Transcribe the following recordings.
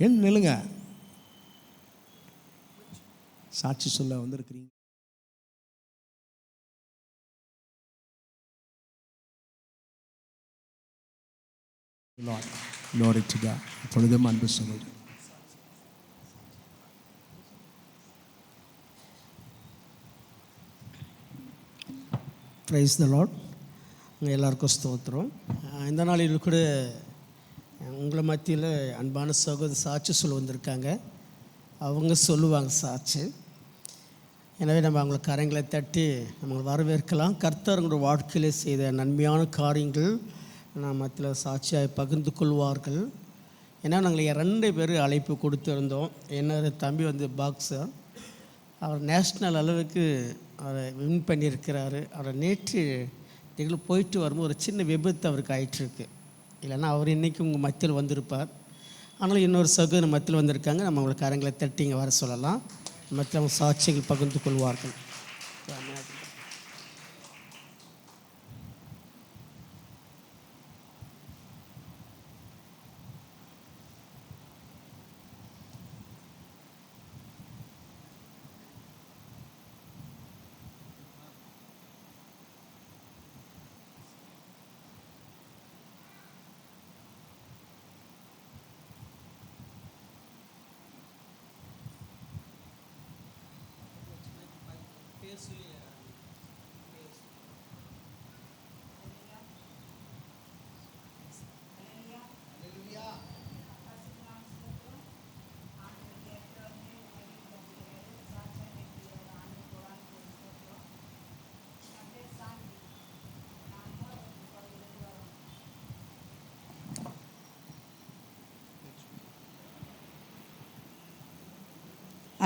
ஏன் நில்லுங்க, சாட்சி சொல்ல வந்திருக்கிறீங்க. Glory to God. இப்பொழுதும் அன்பு சொல்லுங்கள். Praise the Lord. எல்லாருக்கும் ஸ்தோத்திரம். இந்த நாளில் கூட உங்களை மத்தியில் அன்பான சகோதரி சாட்சி சொல்ல வந்திருக்காங்க. அவங்க சொல்லுவாங்க சாட்சி. எனவே நம்ம அவங்கள கரங்களை தட்டி நம்ம வரவேற்கலாம். கர்த்தர் உங்களோட வாழ்க்கையிலே செய்த நன்மையான காரியங்கள் நம்ம மத்தியில் சாட்சியாக பகிர்ந்து கொள்வார்கள். ஏன்னா நாங்கள் 2 பேர் அழைப்பு கொடுத்துருந்தோம். என்னோட தம்பி வந்து பாக்ஸர், அவர் நேஷ்னல் அளவுக்கு அவரை வின் பண்ணியிருக்கிறாரு. அவரை நேற்று நீங்கள் போயிட்டு வரும்போது ஒரு சின்ன விபத்து அவருக்கு ஆயிட்டுருக்கு. இல்லைன்னா அவர் இன்றைக்கி உங்கள் மத்தியில் வந்திருப்பார். ஆனாலும் இன்னொரு சகோதரி மத்தியில் வந்திருக்காங்க. நம்ம அவங்களை கரங்களை தட்டி இங்கே வர சொல்லலாம். மற்ற அவங்க சாட்சிகள் பகிர்ந்து கொள்வார்கள்.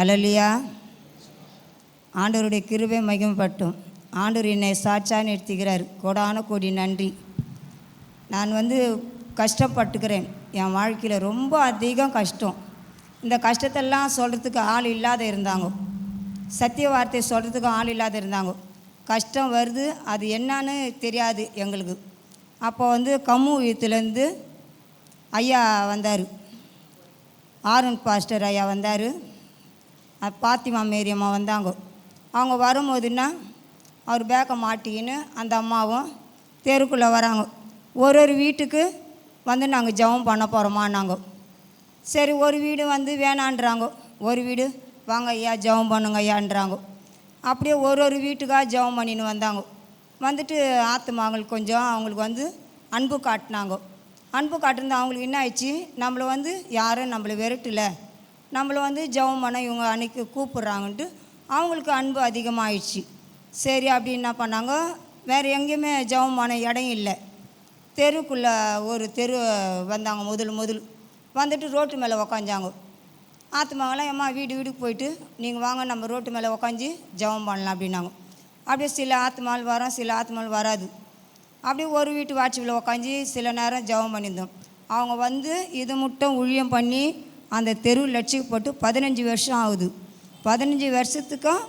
அல்லேலூயா. ஆண்டவருடைய கிருபை மகிமைப்பட்டும். ஆண்டவர் என்னை சாட்சியாக நிறுத்துகிறார். கோடான கோடி நன்றி. நான் கஷ்டப்பட்டுக்கிறேன். என் வாழ்க்கையில் ரொம்ப அதிகம் கஷ்டம். இந்த கஷ்டத்தெல்லாம் சொல்கிறதுக்கு ஆள் இல்லாத இருந்தாங்க. சத்திய வார்த்தை சொல்கிறதுக்கு ஆள் இல்லாத இருந்தாங்க. கஷ்டம் வருது, அது என்னன்னு தெரியாது எங்களுக்கு. அப்போ கம்மு வீட்டுலேருந்து ஐயா வந்தார். ஆர்என் பாஸ்டர் ஐயா வந்தார். பாத்திமா மேரியம்மா வந்தாங்க. அவங்க வரும்போதுன்னா அவர் பேக்கை மாட்டிக்கின்னு அந்த அம்மாவும் தெருக்குள்ளே வராங்க. ஒரு வீட்டுக்கு நாங்கள் ஜெபம் பண்ண போகிறோமான்னாங்க. சரி, ஒரு வீடு வேணான்றாங்க, ஒரு வீடு வாங்க ஐயா ஜெபம் பண்ணுங்க ஐயான்றாங்க. அப்படியே ஒரு வீட்டுக்காக ஜெபம் பண்ணின்னு வந்தாங்க. வந்துட்டு ஆத்துமாங்களுக்கு கொஞ்சம் அவங்களுக்கு அன்பு காட்டினாங்க. அன்பு காட்டிருந்தா அவங்களுக்கு என்ன ஆயிடுச்சு, நம்மளை யாரும் நம்மளை விரட்டலை, நம்மளை ஜெபம் பண்ண இவங்க அன்றைக்கி கூப்பிட்றாங்கன்ட்டு அவங்களுக்கு அன்பு அதிகமாகிடுச்சு. சரி அப்படின்னு என்ன பண்ணாங்க, வேறு எங்கேயுமே ஜெபம் பண்ண இடம் இல்லை. தெருக்குள்ளே ஒரு தெரு வந்தாங்க. முதல் வந்துட்டு ரோட்டு மேலே உக்காஞ்சாங்க. ஆத்துமாவெல்லாம் ஏம்மா வீட்டுக்கு போயிட்டு நீங்கள் வாங்க நம்ம ரோட்டு மேலே உக்காஞ்சி ஜெபம் பண்ணலாம் அப்படின்னாங்க. அப்படியே சில ஆத்துமால் வரோம், சில ஆத்துமால் வராது. அப்படியே ஒரு வீட்டு வாட்சியில் உக்காஞ்சி சில நேரம் ஜெபம் பண்ணியிருந்தோம். அவங்க இது மட்டும் ஊழியம் பண்ணி அந்த தெரு லட்சியப்பட்டு 15 வருஷம் ஆகுது. 15 வருஷத்துக்கும்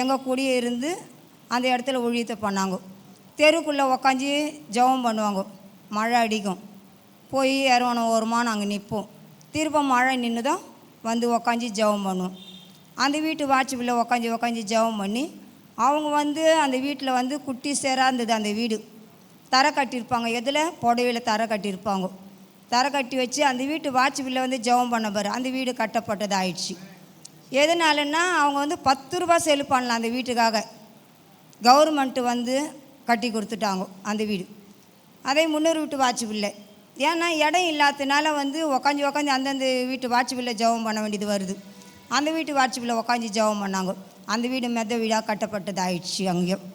எங்கள் கூடயே இருந்து அந்த இடத்துல ஊழியத்தை பண்ணாங்க. தெருக்குள்ளே உக்காஞ்சி ஜெபம் பண்ணுவாங்க. மழை அடிக்கும், போய் இறவனம் ஓரமாக நாங்கள் நிற்போம். திரும்ப மழை நின்று தான் உக்காஞ்சி ஜெபம் பண்ணுவோம். அந்த வீட்டு வாட்சிப்பில் உக்காஞ்சி ஜெபம் பண்ணி அவங்க அந்த வீட்டில் குட்டி சேராக இருந்தது. அந்த வீடு தரை கட்டியிருப்பாங்க. எதில் புடவையில் தரை கட்டியிருப்பாங்க. தரை கட்டி வச்சு அந்த வீட்டு வாட்சிப்பில் ஜெபம் பண்ண பாரு அந்த வீடு கட்டப்பட்டது ஆயிடுச்சு. எதனாலன்னா அவங்க 10 ரூபா செலவு பண்ணலாம் அந்த வீட்டுக்காக. கவர்மெண்ட்டு கட்டி கொடுத்துட்டாங்க அந்த வீடு. அதே முன்னூறு வீட்டு வாட்சிப்பில்லை. ஏன்னா இடம் இல்லாததுனால உக்காஞ்சி அந்தந்த வீட்டு வாட்சிப்பில் ஜெபம் பண்ண வேண்டியது வருது. அந்த வீட்டு வாட்சிப்பில் உக்காஞ்சி ஜெபம் பண்ணாங்க. அந்த வீடு மெத்த வீடாக கட்டப்பட்டது ஆயிடுச்சு. அங்கேயும்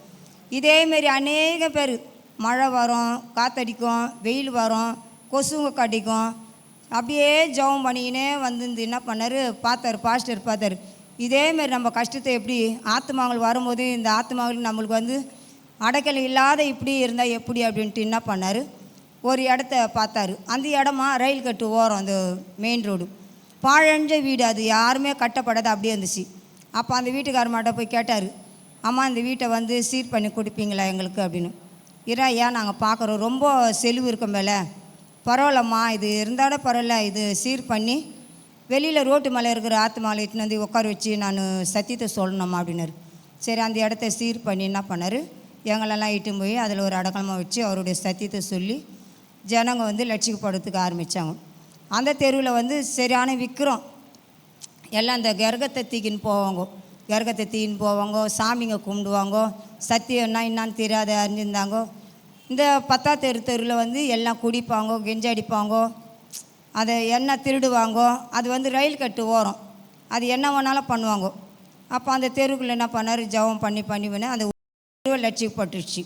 இதேமாரி அநேக பேர் மழை வரும், காற்றடிக்கும், வெயில் வரும், கொசுங்க கடிக்கும். அப்படியே ஜெபம் பண்ணிக்கினே என்ன பண்ணார், பாஸ்டர் பார்த்தார். இதேமாரி நம்ம கஷ்டத்தை எப்படி ஆத்துமாங்கள் வரும்போது இந்த ஆத்துமாங்களுக்கு நம்மளுக்கு அடைக்கலை இல்லாத இப்படி இருந்தால் எப்படி அப்படின்ட்டு என்ன பண்ணார், ஒரு இடத்த பார்த்தாரு. அந்த இடமா ரயில் கட்டு ஓரம், அந்த மெயின் ரோடு பாழஞ்ச வீடு, அது யாருமே கட்டப்படாது அப்படியே இருந்துச்சு. அப்போ அந்த வீட்டுக்காரமாட்ட போய் கேட்டார், அம்மா இந்த வீட்டை சீர் பண்ணி கொடுப்பீங்களா எங்களுக்கு அப்படின்னு. ஐயா நாங்கள் பார்க்குறோம், ரொம்ப செலவு இருக்க மேலே பரவாயில்லம்மா, இது இருந்தாலும் பரவாயில்ல, இது சீர் பண்ணி வெளியில் ரோட்டு மேலே இருக்கிற ஆத்மாவில் இட்டுன்னு வந்து உட்கார வச்சு நான் சத்தியத்தை சொல்லணுமா அப்படின்னாரு. சரி, அந்த இடத்த சீர் பண்ணி என்ன பண்ணார், எங்களெல்லாம் இட்டுன்னு போய் அதில் ஒரு அடக்கலமாக வச்சு அவருடைய சத்தியத்தை சொல்லி ஜனங்க வந்து லட்சிக்கப்படுறதுக்கு ஆரம்பித்தாங்க. அந்த தெருவில் வந்து சரியான விற்கிறோம். எல்லாம் இந்த கர்கத்தை தூக்கின்னு போவாங்க, கர்கத்தை தூக்கின்னு போவாங்க, சாமிங்க கும்பிடுவாங்க, சத்தியம்னா என்னான்னு தெரியாத அறிஞ்சிருந்தாங்க. இந்த 10ஆம் தெருவில் வந்து எல்லாம் குடிப்பாங்க, கெஞ்சடிப்பாங்க, அதை என்ன திருடுவாங்க. அது வந்து ரயில் கட்டு ஓரம், அது என்ன வேணாலும் பண்ணுவாங்க. அப்போ அந்த தெருவுக்குள்ளே என்ன பண்ணார், ஜபம் பண்ணி அந்த தெருவை லட்சிக்கப்பட்டுருச்சு.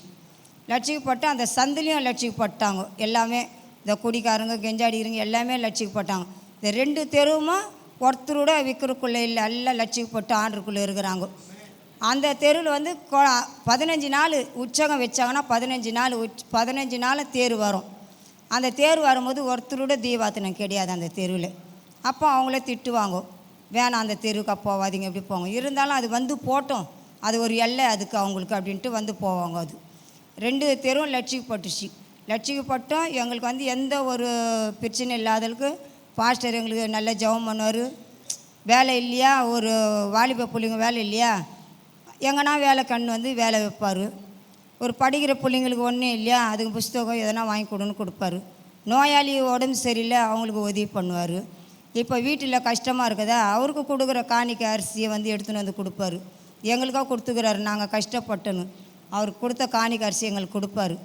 லட்சிக்கப்பட்டு அந்த சந்திலையும் லட்சிக்கப்பட்டாங்க. எல்லாமே இந்த குடிக்காரங்க கெஞ்சாடிக்கிறவங்க எல்லாமே லட்சிக்கப்பட்டாங்க. இந்த 2 தெருவுமா ஒருத்தரோட விற்கிறக்குள்ளே இல்லை, எல்லாம் லட்சிக்கப்பட்டு ஆண்டுக்குள்ளே இருக்கிறாங்க. அந்த தெருவில் வந்து 15 நாள் உற்சகம் வச்சாங்கன்னா 15 நாள் தேர் வரும். அந்த தேர் வரும்போது ஒருத்தரோட தீபாத்தனம் கிடையாது அந்த தெருவில். அப்போ அவங்கள திட்டுவாங்க, வேணாம் அந்த தெருவுக்கு போவாதீங்க, எப்படி போவாங்க. இருந்தாலும் அது வந்து போட்டோம், அது ஒரு எல்லை அதுக்கு அவங்களுக்கு அப்படின்ட்டு வந்து போவாங்க. அது 2 தெருவும் லட்சிக்கப்பட்டுச்சு. லட்சிக்கப்பட்டோம். எங்களுக்கு வந்து எந்த ஒரு பிரச்சனை இல்லாதளுக்கு பாஸ்டர் எங்களுக்கு நல்ல ஜெபம் பண்ணுவார். வேலை இல்லையா, ஒரு வாலிப பிள்ளைங்க வேலை இல்லையா, எங்கன்னா வேலை கண் வந்து வேலை வைப்பார். ஒரு படிக்கிற பிள்ளைங்களுக்கு ஒன்றும் இல்லையா, அதுக்கு புஸ்தகம் எதனா வாங்கி கொடுன்னு கொடுப்பாரு. நோயாளி உடம்பு சரியில்லை, அவங்களுக்கு உதவி பண்ணுவார். இப்போ வீட்டில் கஷ்டமாக இருக்குதா, அவருக்கு கொடுக்குற காணிக்கை அரிசியை வந்து எடுத்துன்னு வந்து கொடுப்பாரு. எங்களுக்காக கொடுத்துக்கிறாரு, நாங்கள் கஷ்டப்பட்டணும், அவருக்கு கொடுத்த காணிக்கை அரிசி எங்களுக்கு கொடுப்பாரு.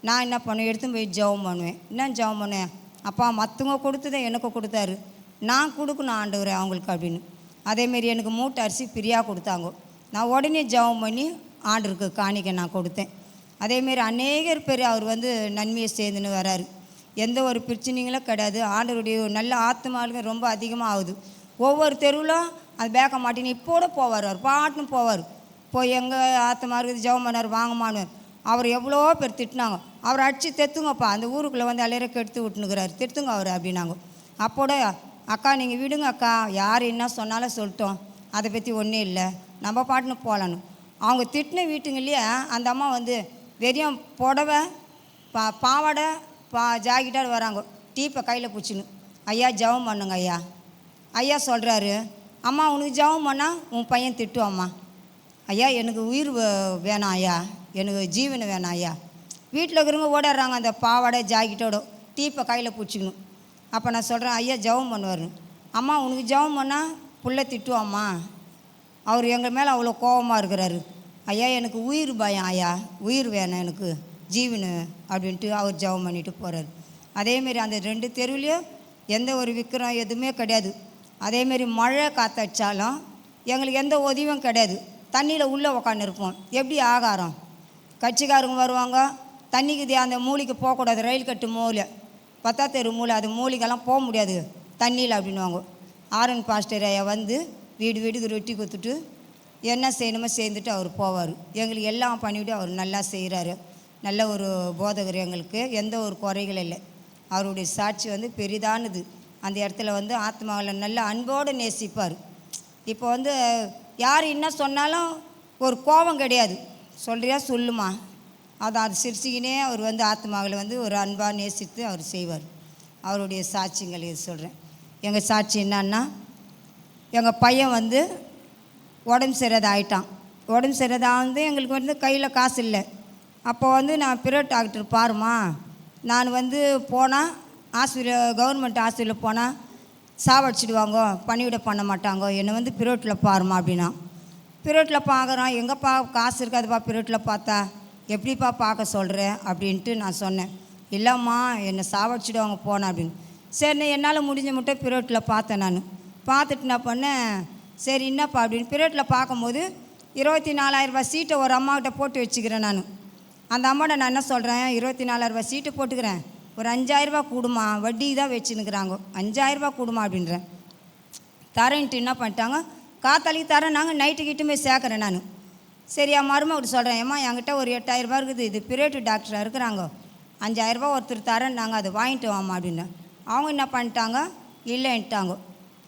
நான் என்ன பண்ணுவேன், எடுத்துன்னு போய் ஜெபம் பண்ணுவேன். என்ன ஜெபம் பண்ணுவேன், அப்பா மற்றவங்க கொடுத்ததை எனக்கு கொடுத்தாரு, நான் கொடுக்கணும் ஆண்டவரே அவங்களுக்கு அப்படின்னு. அதேமாரி எனக்கு மூட்டை அரிசி ஃப்ரீயாக கொடுத்தாங்க. நான் உடனே ஜெபம் பண்ணி ஆண்டருக்கு காணிக்கை நான் கொடுத்தேன். அதேமாரி அநேகர் பேர் அவர் வந்து நன்மையை சேர்ந்துன்னு வராரு. எந்த ஒரு பிரச்சனைகளும் கிடையாது. ஆண்டவருடைய நல்ல ஆத்மாவுக்கு ரொம்ப அதிகமாக ஆகுது. ஒவ்வொரு தெருவிலும் அது பேக்க மாட்டின்னு இப்போட போவார், அவர் பாட்டுன்னு போவார். போய் எங்கள் ஆத்மா இருக்குது ஜெபம் பண்ணார் வாங்கம்மான்னு. அவர் எவ்வளோ பேர் திட்டினாங்க, அவர் அடித்து தெத்துங்கப்பா, அந்த ஊருக்குள்ளே வந்து எல்லாரும் கெடுத்து விட்டுனுக்கிறாரு, திட்டுங்க அவர் அப்படின்னாங்க. அப்போட அக்கா நீங்கள் விடுங்க அக்கா, யார் என்ன சொன்னாலும் சொல்லிட்டோம், அதை பற்றி ஒன்றும் இல்லை, நம்ம பாட்டுன்னு போகலான்னு. அவங்க திட்டின வீட்டுங்கள்லேயே அந்த அம்மா வந்து வெறியும் புடவை பாவாடை ஜாக்கெட்டாக வராங்க, டீப்பை கையில் பிடிச்சின்னு. ஐயா ஜெபம் பண்ணுங்க ஐயா. ஐயா சொல்கிறாரு, அம்மா உனக்கு ஜெபம் பண்ணால் உன் பையன் திட்டுவாம்மா. ஐயா எனக்கு உயிர் வேணாம் ஐயா, எனக்கு ஜீவனை வேணாம் ஐயா. வீட்டில் இருக்கிறவங்க ஓடிடுறாங்க அந்த பாவாடை ஜாக்கெட்டோட டீப்பை கையில் பிடிச்சிக்கணும். அப்போ நான் சொல்கிறேன், ஐயா ஜெபம் பண்ணுவார். அம்மா உனக்கு ஜெபம் பண்ணால் புள்ள திட்டுவாம்மா, அவர் எங்கள் மேலே அவ்வளோ கோபமாக இருக்கிறாரு. ஐயா எனக்கு உயிர் பயம் ஐயா, உயிர் வேணும் எனக்கு ஜீவனு அப்படின்ட்டு அவர் ஜெபம் பண்ணிட்டு போகிறார். அதேமாரி அந்த 2 தெருவுலேயும் எந்த ஒரு விற்கிறோம் எதுவுமே கிடையாது. அதேமாரி மழை காற்றடிச்சாலும் எங்களுக்கு எந்த உதவியும் கிடையாது. தண்ணியில் உள்ளே உக்காந்துருப்போம். எப்படி ஆகாரம், கட்சிக்காரங்க வருவாங்க, தண்ணிக்கு அந்த மூலிக்கு போகக்கூடாது, ரயில் கட்டு மூலை 10ஆம் தெரு மூலை, அது மூலிக்கெல்லாம் போக முடியாது தண்ணியில் அப்படின்வாங்க. ஆர்என் பாஸ்டர் ஐயா வந்து வீடு வீடுக்கு ரொட்டி கொடுத்துட்டு என்ன செய்யணுமோ சேர்ந்துட்டு அவர் போவார். எங்களுக்கு எல்லாம் பண்ணிவிட்டு அவர் நல்லா செய்கிறாரு. நல்ல ஒரு போதகர், எங்களுக்கு எந்த ஒரு குறைகள் இல்லை. அவருடைய சாட்சி வந்து பெரிதானது. அந்த இடத்துல வந்து ஆத்மாவில் நல்ல அன்போடு நேசிப்பார். இப்போ வந்து யார் என்ன சொன்னாலும் ஒரு கோபம் கிடையாது, சொல்கிறியா சொல்லுமா, அது சிரிச்சிக்கினே அவர் வந்து ஆத்மாவில் வந்து ஒரு அன்பாக நேசித்து அவர் செய்வார். அவருடைய சாட்சிங்கள் இது சொல்கிறேன். எங்கள் சாட்சி என்னன்னா, எங்கள் பையன் வந்து உடம்பு சரியாத ஆகிட்டான். உடம்பு சரியாதாக வந்து எங்களுக்கு வந்து கையில் காசு இல்லை. அப்போ வந்து நான் பிரைவேட் டாக்டர் பாருமா, நான் வந்து போனால் ஹாஸ்பிட்டல் கவர்மெண்ட் ஹாஸ்பிட்டலில் போனால் சாவடிச்சிடுவாங்க, பணிவிட பண்ண மாட்டாங்க, என்னை வந்து பிரைவேட்டில் பாருமா அப்படின்னா. பிரைவேட்டில் பார்க்குறான், எங்கேப்பா காசு இருக்காதுப்பா பிரைவேட்டில் பார்த்தா, எப்படிப்பா பார்க்க சொல்கிறேன் அப்படின்ட்டு நான் சொன்னேன். இல்லைம்மா என்னை சாவடிச்சிடுவாங்க போனேன் அப்படின்னு. சரி என்னால் முடிஞ்ச மட்டும் பிரைவேட்டில் பார்த்தேன். நான் பார்த்துட்டு என்ன பண்ணேன், சரி என்னப்பா அப்படின்னு பிரைவேட்டில் பார்க்கும்போது 24,000 ரூபாய் சீட்டை ஒரு அம்மாக்கிட்ட போட்டு வச்சுக்கிறேன். நான் அந்த அம்மாட்ட நான் என்ன சொல்கிறேன், 24,000 ரூபாய் சீட்டை போட்டுக்கிறேன், ஒரு 5,000 ரூபாய் கூடுமா, வட்டி தான் வச்சுன்னுக்குறாங்க, 5,000 ரூபாய் கூடுமா அப்படின்றேன். தரேன்ட்டு என்ன பண்ணிட்டாங்க, காத்தாலிக்கு தரேன், நாங்கள் நைட்டுக்கிட்டு போய் சேர்க்குறேன். நான் சரி என் மருமகிட்ட சொல்கிறேன், ஏம்மா என்கிட்ட ஒரு 8,000 ரூபாய் இருக்குது, இது பிரைவேட்டு டாக்டராக இருக்கிறாங்க, 5,000 ரூபாய் ஒருத்தர் தரேன், நாங்கள் அதை வாங்கிட்டு வாமா அப்படின்னு. அவங்க என்ன பண்ணிட்டாங்க, இல்லைன்ட்டாங்க.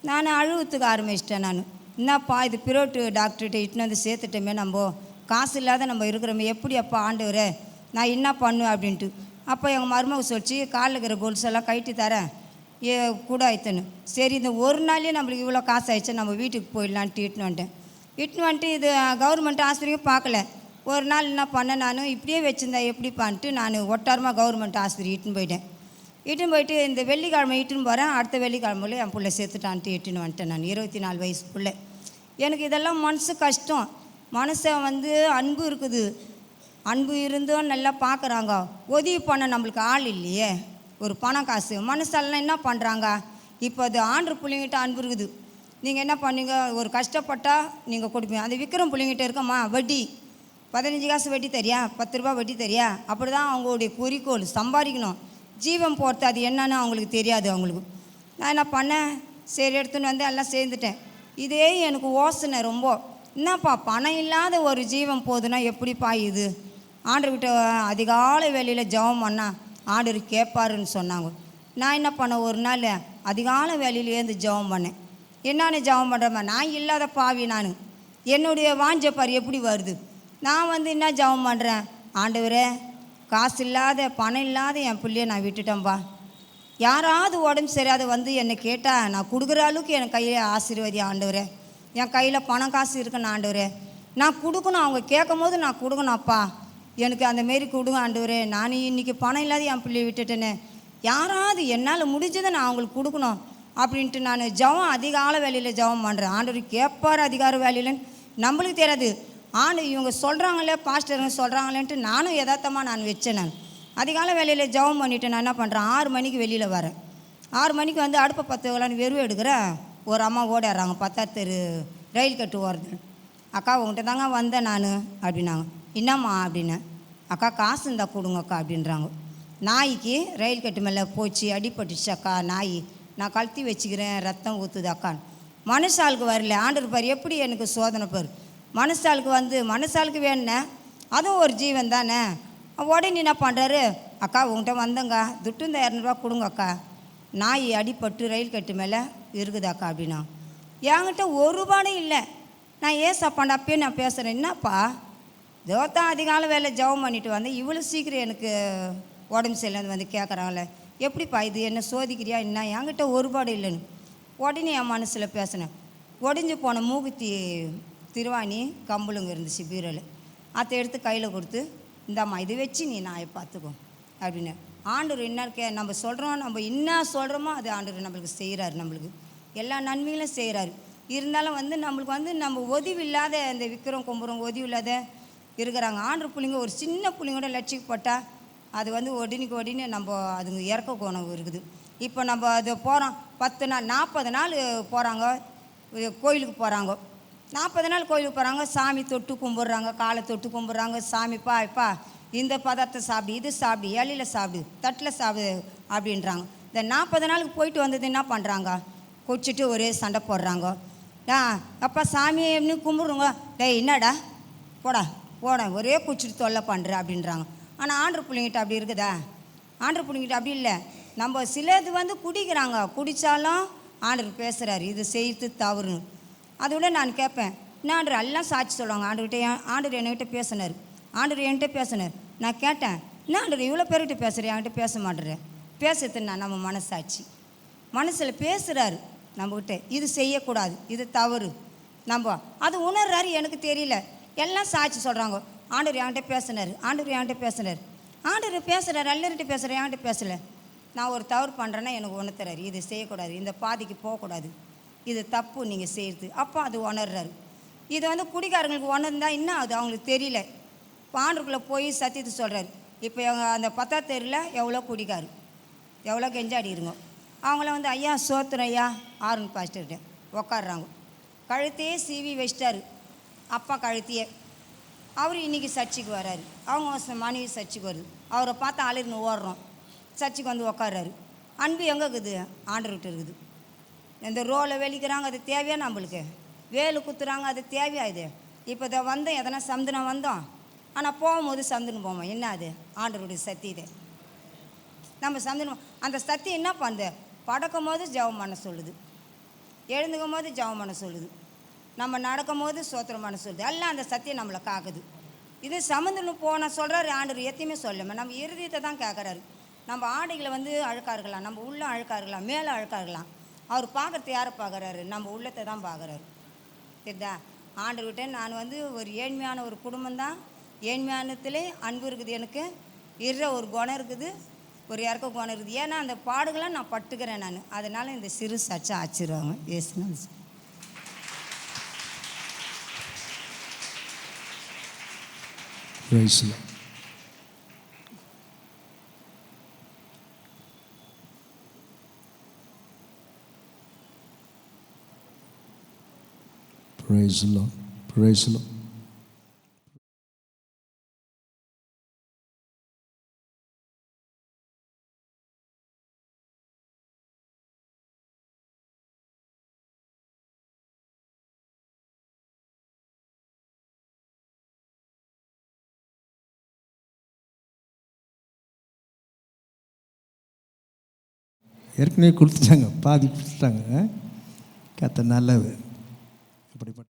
நான் அழுவத்துக்கு ஆரம்பிச்சிட்டேன். நான் என்னப்பா இது பிரைவேட்டு டாக்டர்கிட்ட இட்டுன்னு வந்து சேர்த்துட்டோமே, நம்ம காசு இல்லாத நம்ம இருக்கிறோமே, எப்படி அப்பா ஆண்டவரே நான் என்ன பண்ணுவேன் அப்படின்ட்டு. அப்போ எங்கள் மருமக சொல்லிச்சு, காலில் இருக்கிற கொலுசெல்லாம் கழட்டி தரேன், கூட ஆயிடுத்துன்னு. சரி இந்த ஒரு நாள்லேயே நம்மளுக்கு இவ்வளோ காசு ஆயிடுச்சு, நம்ம வீட்டுக்கு போயிடலான்ட்டு இட்டுன்னு வந்துட்டு இது கவர்மெண்ட் ஆஸ்பத்திரியும் பார்க்கல. ஒரு நாள் என்ன பண்ணேன், நான் இப்படியே வச்சுருந்தேன் எப்படிப்பான்ட்டு நான் ஒட்டாரமாக கவர்மெண்ட் ஆஸ்பத்திரி இட்டுன்னு போயிட்டு இந்த வெள்ளிக்கிழமை இட்டுன்னு போகிறேன். அடுத்த வெள்ளிக்கிழமையில என் பிள்ளை சேர்த்துட்டான்ட்டு இட்டுன்னு வந்துட்டேன். நான் 24 வயசு பிள்ளை. எனக்கு இதெல்லாம் மனசு கஷ்டம். மனுஷன் வந்து அன்பு இருக்குது, அன்பு இருந்தும் நல்லா பார்க்குறாங்க, உதவி பண்ண நம்மளுக்கு ஆள் இல்லையே. ஒரு பணம் காசு மனுஷெல்லாம் என்ன பண்ணுறாங்க, இப்போ அது ஆண்டு பிள்ளைங்கிட்ட அன்பு இருக்குது. நீங்கள் என்ன பண்ணீங்க, ஒரு கஷ்டப்பட்டால் நீங்கள் கொடுப்பீங்க. அந்த விக்ரம் பிள்ளைங்கிட்ட இருக்கம்மா வட்டி 15 காசு வட்டி தரியா, 10 ரூபா வட்டி தரியா, அப்படி தான் அவங்களுடைய குறிக்கோள். சம்பாதிக்கணும், ஜீவன் போகிறது அது என்னன்னு அவங்களுக்கு தெரியாது. அவங்களுக்கு நான் என்ன பண்ணேன், சரி எடுத்துன்னு வந்து எல்லாம் சேர்ந்துட்டேன். இதே எனக்கு யோசனை ரொம்ப, என்னப்பா பணம் இல்லாத ஒரு ஜீவன் போகுதுன்னா எப்படிப்பா இது. ஆண்டர்கிட்ட அதிகாலை வேலையில் ஜெபம் பண்ணால் ஆண்டவர் கேட்பாருன்னு சொன்னாங்க. நான் என்ன பண்ணேன், ஒரு நாள் அதிகாலை வேலையில் ஏந்து ஜெபம் பண்ணேன். என்னென்னு ஜெபம் பண்ணுறேம்மா, நான் இல்லாத பாவி, நான் என்னுடைய வாஞ்சப்பார் எப்படி வருது. நான் வந்து என்ன ஜெபம் பண்ணுறேன், ஆண்டவரே காசு இல்லாத பணம் இல்லாத என் பிள்ளைய நான் விட்டுட்டேன்ப்பா. யாராவது உடம்பு சரியாத வந்து என்னை கேட்டால் நான் கொடுக்குற அளவுக்கு என் கையில் ஆசீர்வாதி ஆண்டவரே. என் கையில் பணம் காசு இருக்குன்னு ஆண்டவரே, நான் கொடுக்கணும், அவங்க கேட்கும் போது நான் கொடுக்கணும். அப்பா எனக்கு அந்தமாரி கொடுங்க ஆண்டவரே. நான் இன்றைக்கி பணம் இல்லாத என் பிள்ளையை விட்டுட்டேன்னு யாராவது என்னால் முடிஞ்சதை நான் அவங்களுக்கு கொடுக்கணும் அப்படின்ட்டு நான் ஜெபம் அதிகால வேலையில் ஜெபம் பண்ணுறேன். ஆண்டவர் கேட்பார் அதிகார வேலையிலன்னு நம்மளுக்கு தெரியாது. இவங்க சொல்கிறாங்களே, பாஸ்டருங்க சொல்கிறாங்களேன்ட்டு நானும் யதார்த்தமாக நான் வச்சேன். நான் அதிகால வேலையில் ஜெபம் பண்ணிவிட்டு நான் என்ன பண்ணுறேன், 6 மணிக்கு வெளியில் வரேன். 6 மணிக்கு வந்து அடுப்பை பற்ற வைக்கலான்னு வெறும் எடுக்கிறேன். ஒரு அம்மா ஓடிடுறாங்க, 10ஆம் தெரு ரயில் கட்டு ஓடுது. அக்கா உங்கள்கிட்ட தாங்க வந்தேன் நான் அப்படின்னாங்க. என்னம்மா அப்படின்னேன். அக்கா காசு இருந்தால் கொடுங்கக்கா அப்படின்றாங்க. நாய்க்கு ரயில் கட்டு மேலே போச்சு, அடிபட்டுச்சு அக்கா நாய், நான் கழுத்தி வச்சுக்கிறேன், ரத்தம் ஊற்றுது அக்கான்னு. மனுஷாளுக்கு வரல, ஆண்டவர் பார் எப்படி எனக்கு சோதனை பார். மனுஷாளுக்கு வந்து மனுஷாளுக்கு வேணுனேன், அதுவும் ஒரு ஜீவன் தானே. உடனே என்ன பண்ணுறாரு, அக்கா உங்கள்கிட்ட வந்தேங்க, துட்டு இந்த 200 கொடுங்க அக்கா, நாய் அடிப்பட்டு ரயில் கட்டு மேலே இருக்குதாக்கா அப்படின்னா. என்கிட்ட ஒரு ரூபாயும் இல்லை. நான் ஏன் சாப்பாண்டு அப்பயே நான் பேசுகிறேன், என்னப்பா தேவத்தான் அதிகால வேலை ஜெபம் பண்ணிட்டு வந்தேன், இவ்வளோ சீக்கிரம் எனக்கு உடம்பு சரியில்லைன்னு வந்து கேட்குறாங்களே, எப்படிப்பா இது என்ன சோதிக்கிறியா என்ன, என்கிட்ட ஒரு ரூபாய் இல்லைன்னு. உடனே என் மனசில் பேசினேன். ஒடிஞ்சு போன மூக்குத்தி திருவாணி கம்பளுங்க இருந்துச்சு பீரோவில், அதை எடுத்து கையில் கொடுத்து, இந்தாம்மா இது வச்சு நீ நாயை பார்த்துக்கோ அப்படின்னு. ஆண்டவர் என்ன நம்ம சொல்கிறோம், நம்ம என்ன சொல்கிறோமோ அது ஆண்டவர் நம்மளுக்கு செய்கிறாரு, நம்மளுக்கு எல்லா நன்மைகளும் செய்கிறாரு. இருந்தாலும் வந்து நம்மளுக்கு வந்து நம்ம உதவி இல்லாத இந்த விற்கிறோம் கும்புறோம் உதவி இல்லாத இருக்கிறாங்க. ஆண்டவர் பிள்ளைங்க ஒரு சின்ன பிள்ளைங்களோட லட்சிக்கப்பட்டால் அது வந்து ஒடினு நம்ம அதுங்க இறக்க குணம் இருக்குது. இப்போ நம்ம அது போகிறோம் 10 நாள் 40 நாள் போகிறாங்க கோயிலுக்கு போகிறாங்க. 40 நாள் கோயிலுக்கு போகிறாங்க, சாமி தொட்டு கும்பிட்றாங்க, காலை தொட்டு கும்பிட்றாங்க. சாமிப்பா இப்பா இந்த பதார்த்தம் சாப்பிடு, இது சாப்பிடு, இலையில் சாப்பிடு, தட்டில் சாப்பிடு அப்படின்றாங்க. இந்த 40 நாளுக்கு போயிட்டு வந்தது என்ன பண்ணுறாங்க, குடிச்சிட்டு ஒரே சண்டை போடுறாங்க. அப்பா சாமியை எப்படி கும்பிட்றோங்க, டேய் என்னடா போடா போட ஒரே குடிச்சிட்டு தொல்லை பண்ணுற அப்படின்றாங்க. ஆனால் ஆண்டர் பிள்ளைங்கிட்ட அப்படி இருக்குதா, ஆண்டர் பிள்ளைங்கிட்ட அப்படி இல்லை. நம்ம சிலது வந்து குடிக்கிறாங்க, குடித்தாலும் ஆண்டர் பேசுகிறாரு இது செய்து தவறுன்னு. அதோட நான் கேட்பேன், என்ன ஆண்டர் எல்லாம் சாட்சி சொல்லுவாங்க, ஆண்டர் என்கிட்ட பேசினார், ஆண்டர் என்கிட்ட பேசினார். நான் கேட்டேன், என்ன ஆண்டர் இவ்வளோ பேர்கிட்ட பேசுகிறேன், என்கிட்ட பேச மாட்டேறேன். பேசுறதுன்னா நம்ம மனசாட்சி மனசில் பேசுகிறாரு நம்மக்கிட்ட, இது செய்யக்கூடாது, இது தவறு, நம்ம அது உணர்றாரு. எனக்கு தெரியல, எல்லாம் சாட்சி சொல்கிறாங்க. ஆண்டவர் என்கிட்ட பேசினார், ஆண்டவர் என்கிட்ட பேசினார், ஆண்டவர் பேசுகிறார், எல்லார்கிட்ட பேசுகிறேன், என்கிட்ட பேசலை. நான் ஒரு தவறு பண்ணுறேன்னா எனக்கு உணர்த்துறாரு, இது செய்யக்கூடாது, இந்த பாதிக்கு போகக்கூடாது, இது தப்பு நீங்கள் செய்யுது. அப்போ அது உணர்றாரு. இது வந்து குடிக்காரங்களுக்கு உணர்ந்தால் என்ன ஆகுது அவங்களுக்கு தெரியல. இப்போ ஆண்டருக்குள்ளே போய் சத்தியத்தை சொல்கிறாரு. இப்போ அந்த 10ஆம் தெருவில் எவ்வளோ குடிக்காரு, எவ்வளோ கெஞ்சாடிருங்க. அவங்கள வந்து ஐயா சோத்துறேன் ஐயா ஆர்வன் பாஸ்டர்கிட்ட உக்காடுறாங்க. கழுத்தையே சீவி வச்சிட்டாரு அப்பா கழுத்தையே. அவர் இன்றைக்கி சர்ச்சுக்கு வர்றாரு, அவங்க மனைவி சர்ச்சுக்கு வருது. அவரை பார்த்து அழுதுன்னு ஓடுறோம், சர்ச்சுக்கு வந்து உக்காடுறாரு. அன்பு எங்கே இருக்குது, ஆண்டர்கிட்ட இருக்குது. இந்த ரோலை வெளிக்கிறாங்க, அது தேவையா நம்மளுக்கு, வேலு குத்துறாங்க, அது தேவையா இது. இப்போ இதை வந்தோம், எதனா சந்துனா வந்தோம், ஆனால் போகும்போது சந்துன்னு போவோம். என்ன அது ஆண்டருடைய சக்தி. இது நம்ம சந்தனம் அந்த சக்தி என்ன பண்ணுது, படக்கும் போது ஜெபம் பண்ண சொல்லுது, எழுந்துக்கும் போது ஜெபம் பண்ண சொல்லுது, நம்ம நடக்கும் போது சோத்திரம் பண்ண சொல்லுது. எல்லாம் அந்த சத்தியம் நம்மளை காக்குது. இது சமந்துன்னு போன சொல்கிறாரு ஆண்டவர், எத்தையுமே சொல்லாமல் நம்ம இருதயத்தை தான் கேட்குறாரு. நம்ம ஆடைகளை வந்து அழுக்காக இருக்கலாம், நம்ம உள்ள அழுக்காக இருக்கலாம், மேலே அழுக்காக இருக்கலாம். அவர் பார்க்குறது யாரை பார்க்குறாரு? நம்ம உள்ளத்தை தான் பார்க்குறாரு. சரிதா? ஆண்டவர்கிட்ட நான் வந்து ஒரு ஏழ்மையான ஒரு குடும்பம்தான். ஏழ்மையானத்திலே அன்பு இருக்குது, எனக்கு இருற ஒரு குணம் இருக்குது, ஒரு இறக்க குணம் இருக்குது. ஏன்னா அந்த பாடுகளை நான் பட்டுக்கிறேன் நான். அதனால் இந்த சிறு சாட்சி ஆச்சிருவாங்க. ஏசுனா Praise the Lord. Praise the Lord. Praise the Lord. ஏற்கனவே கொடுத்துட்டாங்க, பாதி கொடுத்துட்டாங்க. கத்த நல்லது. அப்படிப்பட்ட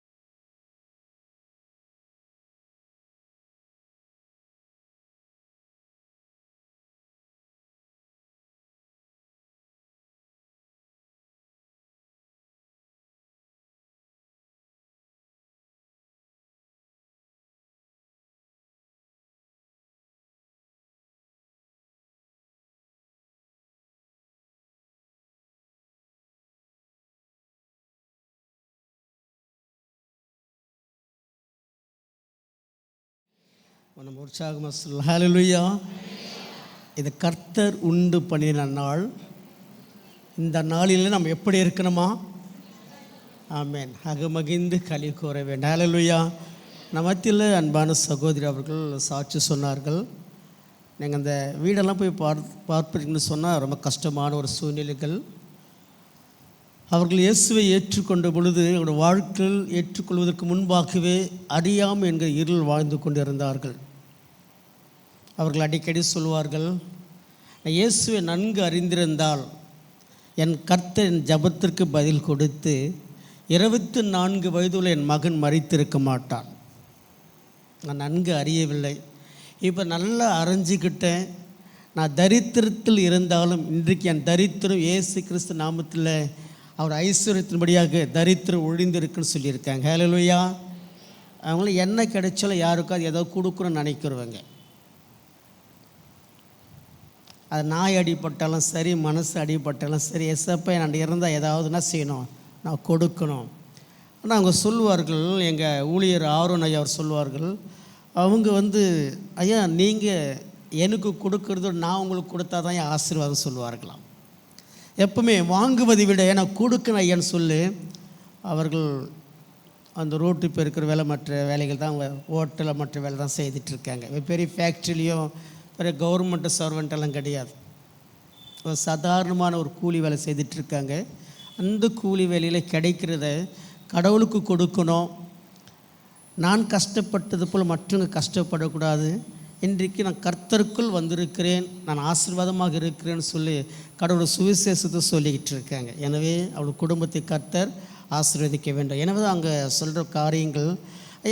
நம்ம உற்சாகமாக சொல்லலாம். ஹல்லேலூயா. இது கர்த்தர் உண்டு பண்ணின நாள். இந்த நாளில் நம்ம எப்படி இருக்கணுமா? ஆமென். அகமகிழ்ந்து களி கூற வேண்டும். ஹல்லேலூயா. நம்ம மத்தியில் அன்பான சகோதரி அவர்கள் சாட்சி சொன்னார்கள். நீங்கள் அந்த வீடெல்லாம் போய் பார்ப்பீங்கன்னு சொன்னால் ரொம்ப கஷ்டமான ஒரு சூழ்நிலைகள். அவர்கள் இயேசுவை ஏற்றுக்கொண்ட பொழுது அவருடைய வாழ்க்கையில் ஏற்றுக்கொள்வதற்கு முன்பாகவே அறியாமல் என்கிற இருள் வாழ்ந்து கொண்டிருந்தார்கள். அவர்கள் அடிக்கடி சொல்வார்கள், நான் இயேசுவை நன்கு அறிந்திருந்தால் என் கர்த்தர் என் ஜபத்திற்கு பதில் கொடுத்து 24 வயதுள்ள என் மகன் மரித்திருக்க மாட்டான். நான் நன்கு அறியவில்லை. இப்போ நல்லா அறிஞ்சிக்கிட்டேன். நான் தரித்திரத்தில் இருந்தாலும் இன்றைக்கு என் தரித்திரம் இயேசு கிறிஸ்து நாமத்தில் அவர் ஐஸ்வர்யத்தின்படியாக தரித்திரம் ஒழிந்திருக்குன்னு சொல்லியிருக்காங்க. ஹல்லேலூயா. அவங்கள என்ன கிடைச்சாலும் யாருக்காவது ஏதோ கொடுக்கணும்னு நினைக்கிறவங்க. அது நாய் அடிப்பட்டாலும் சரி, மனசு அடிப்பட்டாலும் சரி, எஸ்எப்பா நான் இருந்தால் ஏதாவதுனா செய்யணும், நான் கொடுக்கணும். ஆனால் அவங்க சொல்லுவார்கள், எங்கள் ஊழியர் ஆரோன் ஐயா அவர் சொல்லுவார்கள், அவங்க ஐயா நீங்கள் எனக்கு கொடுக்கறது நான் உங்களுக்கு கொடுத்தா தான் என் ஆசீர்வாதம் சொல்லுவார்களாம். எப்பவுமே வாங்குவதை விட நான் கொடுக்கணும் ஐயான்னு சொல்லி அவர்கள் அந்த ரோட்டு இப்போ இருக்கிற வேலை மற்ற வேலைகள் தான், அவங்க ஹோட்டலில் மற்ற வேலை தான் செய்துட்ருக்காங்க. பெரிய ஃபேக்ட்ரிலேயும் பெரிய கவர்மெண்ட் சர்வெண்ட்டெல்லாம் கிடையாது. ஒரு சாதாரணமான ஒரு கூலி வேலை செய்துட்ருக்காங்க. அந்த கூலி வேலையில் கிடைக்கிறத கடவுளுக்கு கொடுக்கணும். நான் கஷ்டப்பட்டது போல் மற்றவங்க கஷ்டப்படக்கூடாது. இன்றைக்கு நான் கர்த்தருக்குள் வந்திருக்கிறேன், நான் ஆசீர்வாதமாக இருக்கிறேன்னு சொல்லி கடவுள் சுவிசேஷத்தை சொல்லிக்கிட்டு இருக்காங்க. எனவே அவள் குடும்பத்தை கர்த்தர் ஆசீர்வதிக்க வேண்டும். எனவே தான் அங்கே சொல்கிற காரியங்கள்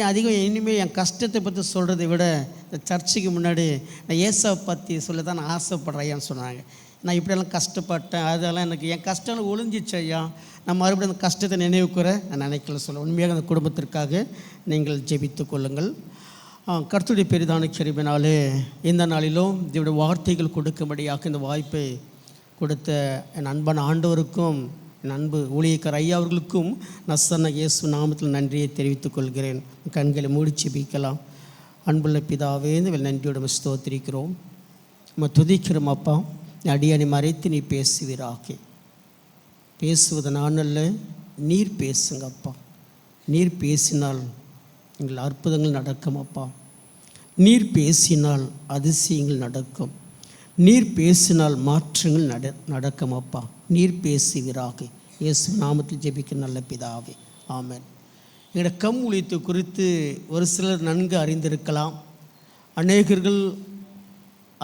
அதிகம். இனிமேல் என் கஷ்டத்தை பற்றி சொல்கிறதை விட இந்த சர்ச்சுக்கு முன்னாடி நான் ஏசாவை பற்றி சொல்ல தான் நான் ஆசைப்படுறேன்னு சொன்னாங்க. நான் இப்படியெல்லாம் கஷ்டப்பட்டேன், அதெல்லாம் எனக்கு என் கஷ்டம் ஒழிஞ்சிச்சு ஐயா, நான் மறுபடியும் அந்த கஷ்டத்தை நினைவுக்கூற நான் நினைக்கல சொல்ல. உண்மையாக அந்த குடும்பத்திற்காக நீங்கள் ஜெபித்து கொள்ளுங்கள். கர்த்தருடைய பெரிதான கிருபையினாலே இந்த நாளிலும் இதோடைய வார்த்தைகள் கொடுக்கும்படியாக இந்த வாய்ப்பை கொடுத்த என் அன்பான ஆண்டவருக்கும் என் அன்பு ஊழியக்கார ஐயா அவர்களுக்கும் நசன இயேசு நாமத்தில் நன்றியை தெரிவித்துக் கொள்கிறேன். கண்களை மூடி ஜெபிக்கலாம். அன்புள்ள பிதாவே, இந்த நன்றியோடு ஸ்தோத்திரிக்கிறோம், நம்ம துதிக்கிறோம். அப்பா, அடியானை மறைத்து நீ பேசுவீராக. பேசுவது நான் அல்ல, நீர் பேசுங்க அப்பா. நீர் பேசினால் எங்கள் அற்புதங்கள் நடக்கும் அப்பா. நீர் பேசினால் அதிசயங்கள் நடக்கும். நீர் பேசினால் மாற்றங்கள் நடக்கும் அப்பா. நீர் பேசுவீராக. இயேசு நாமத்தில் ஜெபிக்க நல்ல பிதாவே, ஆமென். எங்களுடைய கம் ஊழியத்தை குறித்து ஒரு சிலர் நன்கு அறிந்திருக்கலாம், அநேகர்கள்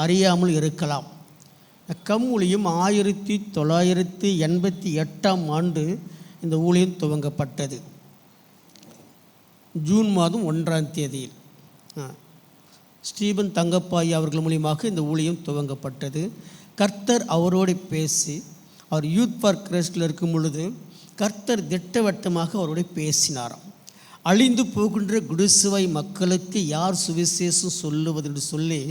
அறியாமல் இருக்கலாம். கம் ஊழியம் 1988ஆம் ஆண்டு இந்த ஊழியம் துவங்கப்பட்டது. ஜூன் மாதம் 1ஆம் தேதியில் ஸ்டீபன் தங்கப்பாய் அவர்கள் மூலியமாக இந்த ஊழியம் துவங்கப்பட்டது. கர்த்தர் அவரோடு பேசி, அவர் யூத் ஃபார் கிரைஸ்டில் இருக்கும் பொழுது கர்த்தர் திட்டவட்டமாக அவரோடு பேசினாராம். அழிந்து போகின்ற குடிசுவை மக்களுக்கு யார் சுவிசேஷம் சொல்லுவது என்று சொல்லி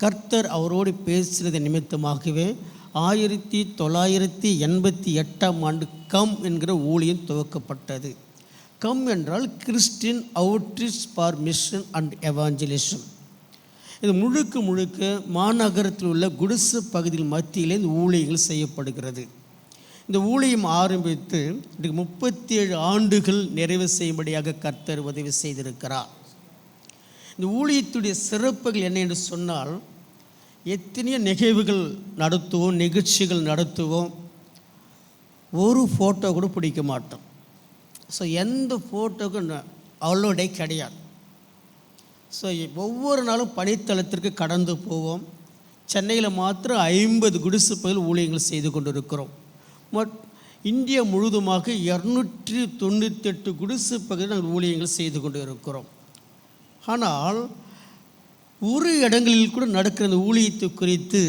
கர்த்தர் அவரோடு பேசினது நிமித்தமாகவே 1988 கம் என்கிற ஊழியம் துவக்கப்பட்டது. கம் என்றால் Christian outreach for mission and evangelism. இது முழுக்க மாநகரத்தில் உள்ள குடிசை பகுதியில் மத்தியிலே இந்த ஊழியங்கள் செய்யப்படுகிறது. இந்த ஊழியம் ஆரம்பித்து 37 ஆண்டுகள் நிறைவு செய்யும்படியாக கர்த்தர் உதவி செய்திருக்கிறார். இந்த ஊழியத்துடைய சிறப்புகள் என்ன என்று சொன்னால், எத்தனையோ நிகழ்வுகள் நடத்துவோம், நிகழ்ச்சிகள் நடத்துவோம், ஒரு ஃபோட்டோ கூட பிடிக்க மாட்டோம். ஸோ எந்த ஃபோட்டோக்கும் அவ்வளோடே கிடையாது. ஸோ ஒவ்வொரு நாளும் பணித்தளத்திற்கு கடந்து போவோம். சென்னையில் மாத்திரம் 50 குடிசை பகுதியில் ஊழியங்கள் செய்து கொண்டிருக்கிறோம். இந்தியா முழுவதுமாக 298 குடிசை பகுதியில் நாங்கள் ஊழியங்கள் செய்து கொண்டு இருக்கிறோம். ஆனால் ஒரு இடங்களில் கூட நடக்கிற இந்த ஊழியத்தை குறித்து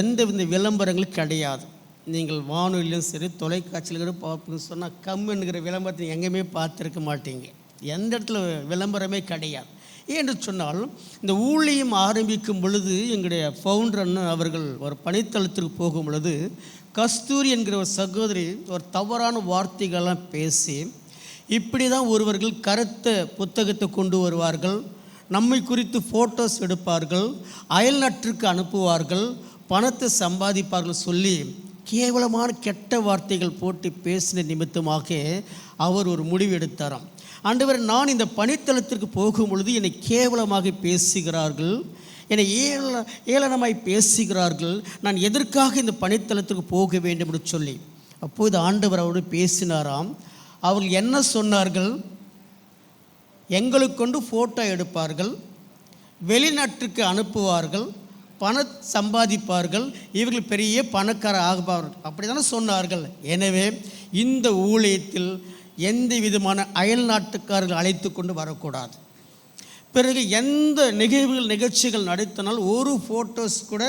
எந்த விளம்பரங்களும் கிடையாது. நீங்கள் வானொலியிலும் சரி தொலைக்காட்சியில் கூட பார்ப்பீங்கன்னு சொன்னால் கம் என்கிற விளம்பரத்தை எங்கேயுமே பார்த்துருக்க மாட்டீங்க. எந்த இடத்துல விளம்பரமே கிடையாது. ஏன்னு சொன்னால், இந்த ஊழியம் ஆரம்பிக்கும் பொழுது எங்களுடைய ஃபவுண்டர் அண்ணன் அவர்கள் ஒரு பணித்தளத்திற்கு போகும் பொழுது கஸ்தூரி என்கிற ஒரு சகோதரி ஒரு தவறான வார்த்தைகள்லாம் பேசி, இப்படி தான் ஒருவர்கள் கருத்த புத்தகத்தை கொண்டு வருவார்கள், நம்மை குறித்து ஃபோட்டோஸ் எடுப்பார்கள், அயல் நாட்டிற்கு அனுப்புவார்கள், பணத்தை சம்பாதிப்பார்கள் சொல்லி கேவலமான கெட்ட வார்த்தைகள் போட்டு பேசின நிமித்தமாக அவர் ஒரு முடிவு எடுத்தாராம். ஆண்டவர், நான் இந்த பணித்தளத்திற்கு போகும் பொழுது என்னை கேவலமாக பேசுகிறார்கள், என்னை ஏளனமாய் பேசுகிறார்கள், நான் எதற்காக இந்த பணித்தளத்திற்கு போக வேண்டும் என்று சொல்லி அப்போது ஆண்டவர் அவரோடு பேசினாராம். அவர்கள் என்ன சொன்னார்கள்? எங்களுக்கு கொண்டு ஃபோட்டோ எடுப்பார்கள், வெளிநாட்டுக்கு அனுப்புவார்கள், பணம் சம்பாதிப்பார்கள், இவர்கள் பெரிய பணக்கார ஆகுவார்கள், அப்படி தானே சொன்னார்கள். எனவே இந்த ஊழியத்தில் எந்த விதமான அயல் நாட்டுக்காரர்கள் அழைத்து கொண்டு வரக்கூடாது. பிறகு எந்த நிகழ்ச்சிகள் நடத்தினால் ஒரு ஃபோட்டோஸ் கூட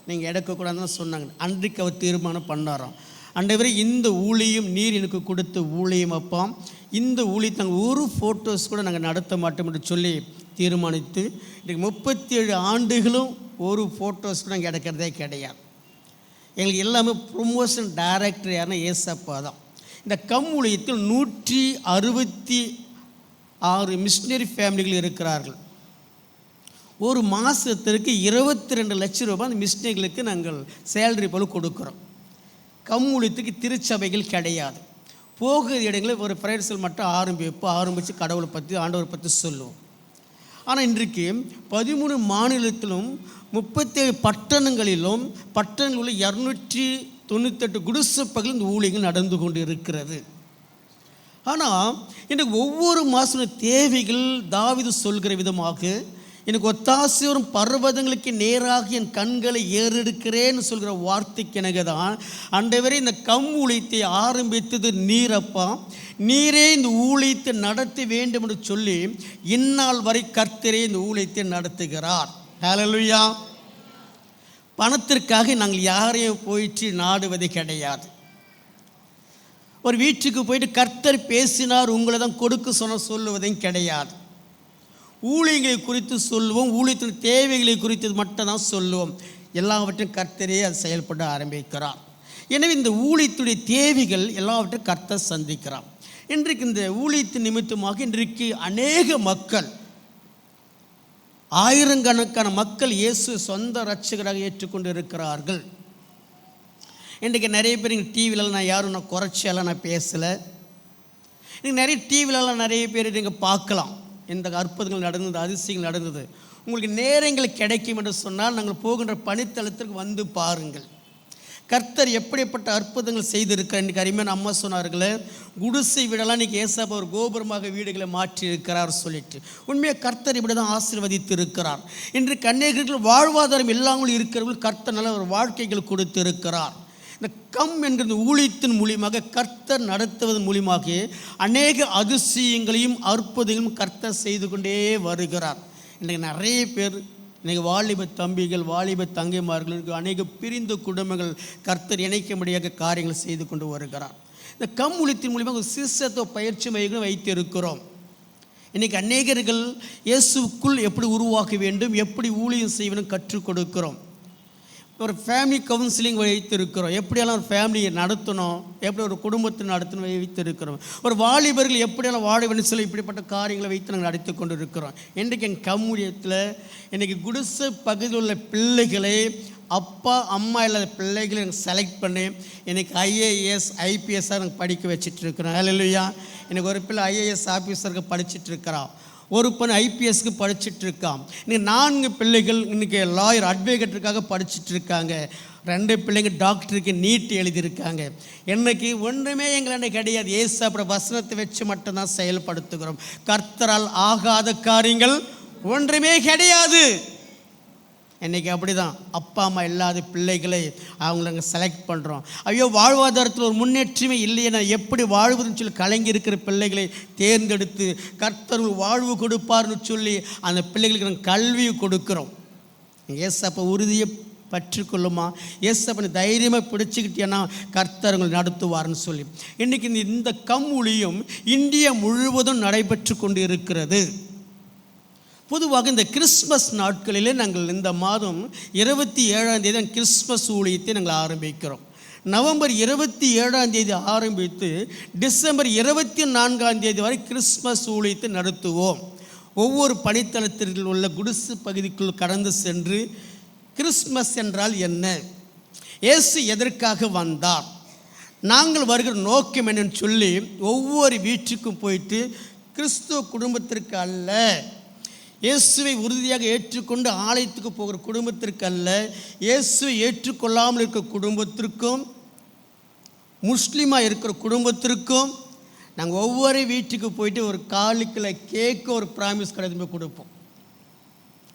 நீங்கள் எடுக்கக்கூடாதுன்னு சொன்னாங்க. அன்றைக்கு அவர் தீர்மானம் பண்ணாராம். ஆண்டவரே, இந்த ஊழியம் நீர் எனக்கு கொடுத்த ஊழியம் அப்பாம், இந்த ஊழியத்தை நாங்கள் ஒரு ஃபோட்டோஸ் கூட நாங்கள் நடத்த மாட்டோம் என்று சொல்லி தீர்மானித்து இன்றைக்கு 37 ஆண்டுகளும் ஒரு ஃபோட்டோஸ் கூட நாங்கள் எடுக்கிறதே கிடையாது. எங்களுக்கு எல்லாமே ப்ரொமோஷன் டைரக்டர் யாருன்னா ஏசப்பா தான். இந்த கம் ஊழியத்தில் 166 மிஷினரி ஃபேமிலிகள் இருக்கிறார்கள். ஒரு மாதத்திற்கு 22 லட்சம் ரூபாய் அந்த மிஷினரிகளுக்கு நாங்கள் சேலரி போல் கொடுக்குறோம். கம் ஊழியத்துக்கு திருச்சபைகள் கிடையாது. போகிற இடங்களில் ஒரு ஃப்ரைட்ஸில் மட்டும் ஆரம்பித்து கடவுளை பற்றி ஆண்டவரை பற்றி சொல்லுவோம். ஆனால் இன்றைக்கு 13 மாநிலத்திலும் 37 பட்டணங்களிலும் உள்ள 298 குடிசை பகுதியில் இந்த ஊழியங்கள் நடந்து கொண்டு இருக்கிறது. ஆனால் எனக்கு ஒவ்வொரு மாதம் தேவைகள் தாவீது சொல்கிற விதமாக, எனக்கு ஒத்தாசை வரும் பர்வதங்களுக்கு நேராக என் கண்களை ஏறெடுக்கிறேன்னு சொல்கிற வார்த்தைக்கு எனக்கு தான், ஆண்டவரே இந்த கம் ஊழியத்தை ஆரம்பித்தது நீரப்பா, நீரே இந்த ஊழியத்தை நடத்த வேண்டும் என்று சொல்லி இந்நாள் வரை கர்த்தரே இந்த ஊழியத்தை நடத்துகிறார். ஹல்லேலூயா. பணத்திற்காக நாங்கள் யாரையும் போயிட்டு நாடுவது கிடையாது. ஒரு வீட்டுக்கு போயிட்டு கர்த்தர் பேசினார் உங்களை தான் கொடுக்க சொல்லுவதையும் கிடையாது. ஊழியங்களை குறித்து சொல்லுவோம், ஊழியத்தின் தேவைகளை குறித்து மட்டும்தான் சொல்லுவோம். எல்லாவற்றையும் கர்த்தரே அது செயல்பட ஆரம்பிக்கிறார். எனவே இந்த ஊழியத்துடைய தேவைகள் எல்லாவற்றையும் கர்த்தர் சந்திக்கிறார். இன்றைக்கு இந்த ஊழியத்தின் நிமித்தமாக இன்றைக்கு அநேக மக்கள், ஆயிரக்கணக்கான மக்கள் இயேசு சொந்த இரட்சகராக ஏற்றுக்கொண்டு இருக்கிறார்கள். இன்றைக்கு நிறைய பேர் இங்கே டிவிலலாம் நான் குறைச்செல்லாம் நான் பேசலை. நீங்கள் நிறைய டிவிலலாம் நிறைய பேர் நீங்கள் பார்க்கலாம், இந்த அற்புதங்கள் நடந்தது, அதிசயங்கள் நடந்தது. உங்களுக்கு நேரங்கள் கிடைக்கும் என்று சொன்னால் நாங்கள் போகின்ற பணித்தளத்திற்கு வந்து பாருங்கள். கர்த்தர் எப்படிப்பட்ட அற்புதங்கள் செய்திருக்கிறார். இன்றைக்கி அருமையான அம்மா சொன்னார்களே, குடிசை வீடெல்லாம் இன்றைக்கி ஏசாப்பா ஒரு கோபுரமாக வீடுகளை மாற்றி இருக்கிறார் சொல்லிட்டு. உண்மையாக கர்த்தர் இப்படி தான் ஆசீர்வதித்து இருக்கிறார். இன்றைக்கு அநேகர்கள் வாழ்வாதாரம் இல்லாமல் இருக்கிறவர்கள் கர்த்தர் நல்ல ஒரு வாழ்க்கைகள் கொடுத்து இருக்கிறார். இந்த கம் என்கிற ஊழியத்தின் மூலியமாக கர்த்தர் நடத்துவதன் மூலியமாக அநேக அதிசயங்களையும் அற்புதங்களையும் கர்த்தர் செய்து கொண்டே வருகிறார். இன்றைக்கு நிறைய பேர் இன்றைக்கி வாலிப தம்பிகள், வாலிப தங்கைமார்களுக்கு அநேக பிரிந்த குடும்பங்கள் கர்த்தர் இணைக்க முடியாத காரியங்கள் செய்து கொண்டு வருகிறார். இந்த ஊழியத்தின் மூலியமாக ஒரு சிறுசத்துவ பயிற்சி மையங்களும் வைத்திருக்கிறோம். இன்றைக்கி அநேகர்கள் இயேசுக்குள் எப்படி உருவாக்க வேண்டும், எப்படி ஊழியம் செய்யணும் கற்றுக் கொடுக்கிறோம். ஒரு ஃபேமிலி கவுன்சிலிங் வைத்திருக்கிறோம். எப்படியெல்லாம் ஒரு ஃபேமிலியை நடத்தணும், எப்படி ஒரு குடும்பத்தை நடத்தணும் வைத்திருக்கிறோம். ஒரு வாலிபர்கள் எப்படியெல்லாம் வாழ வேண்டும் சொல்லி இப்படிப்பட்ட காரியங்களை வைத்து நாங்கள் நடத்தி கொண்டு இருக்கிறோம். இன்றைக்கு எங்கள் கம்யூனியத்தில் இன்றைக்கி குடிசை பகுதியில் உள்ள பிள்ளைகளை, அப்பா அம்மா இல்லாத பிள்ளைகளை நாங்கள் செலக்ட் பண்ணி இன்றைக்கி ஐஏஎஸ் ஐபிஎஸ்ஸாக நாங்கள் படிக்க வச்சிட்ருக்கிறோம். ஹல்லேலூயா. இன்றைக்கி ஒரு பிள்ளை ஐஏஎஸ் ஆஃபீஸருக்கு படிச்சுட்ருக்கிறான், ஒரு பொண்ணு ஐபிஎஸ்க்கு படிச்சுட்ருக்கான். இன்றைக்கி 4 பிள்ளைகள் இன்றைக்கி லாயர் அட்வொகேட்டுக்காக படிச்சுட்ருக்காங்க. 2 பிள்ளைங்க டாக்டருக்கு நீட் எழுதியிருக்காங்க. இன்றைக்கி ஒன்றுமே எங்களை கிடையாது, ஏசாப்புற வசனத்தை வச்சு மட்டும்தான் செயல்படுத்துகிறோம். கர்த்தரால் ஆகாத காரியங்கள் ஒன்றுமே கிடையாது. இன்றைக்கி அப்படி தான் அப்பா அம்மா இல்லாத பிள்ளைகளை அவங்கள நாங்கள் செலக்ட் பண்ணுறோம். ஐயோ வாழ்வாதாரத்தில் ஒரு முன்னேற்றமே இல்லையே, நான் எப்படி வாழ்வதுன்னு சொல்லி கலங்கி இருக்கிற பிள்ளைகளை தேர்ந்தெடுத்து கர்த்தர் வாழ்வு கொடுப்பார்னு சொல்லி அந்த பிள்ளைகளுக்கு நாங்கள் கல்வியை கொடுக்குறோம். ஏசப்பா உறுதியை பற்றிக்கொள்ளுமா, ஏசப்பனை தைரியமாக பிடிச்சிக்கிட்டேன்னா கர்த்தர் உங்களை நடத்துவார்னு சொல்லி இன்றைக்கி இந்த ஊழியம் இந்தியா முழுவதும் நடைபெற்று கொண்டு இருக்கிறது. பொதுவாக இந்த கிறிஸ்மஸ் நாட்களிலே நாங்கள் இந்த மாதம் 27ஆம் தேதி கிறிஸ்மஸ் ஊழியத்தை நாங்கள் ஆரம்பிக்கிறோம். நவம்பர் 27ஆம் தேதி ஆரம்பித்து டிசம்பர் 24ஆம் தேதி வரை கிறிஸ்மஸ் ஊழியத்தை நடத்துவோம். ஒவ்வொரு பணித்தளத்தில் உள்ள குடிசை பகுதிக்குள் கடந்து சென்று கிறிஸ்மஸ் என்றால் என்ன, இயேசு எதற்காக வந்தார், நாங்கள் வருகிற நோக்கம் என்னன்னு சொல்லி ஒவ்வொரு வீட்டுக்கும் போயிட்டு கிறிஸ்துவ குடும்பத்திற்கு அல்ல, இயேசுவை உறுதியாக ஏற்றுக்கொண்டு ஆலயத்துக்கு போகிற குடும்பத்திற்கு அல்ல, இயேசுவை ஏற்றுக்கொள்ளாமல் இருக்கிற குடும்பத்திற்கும் முஸ்லீமாக இருக்கிற குடும்பத்திற்கும் நாங்கள் ஒவ்வொரு வீட்டுக்கு போயிட்டு ஒரு 4 கிலோ கேக்கு ஒரு ப்ராமிஸ் கடை போய் கொடுப்போம்.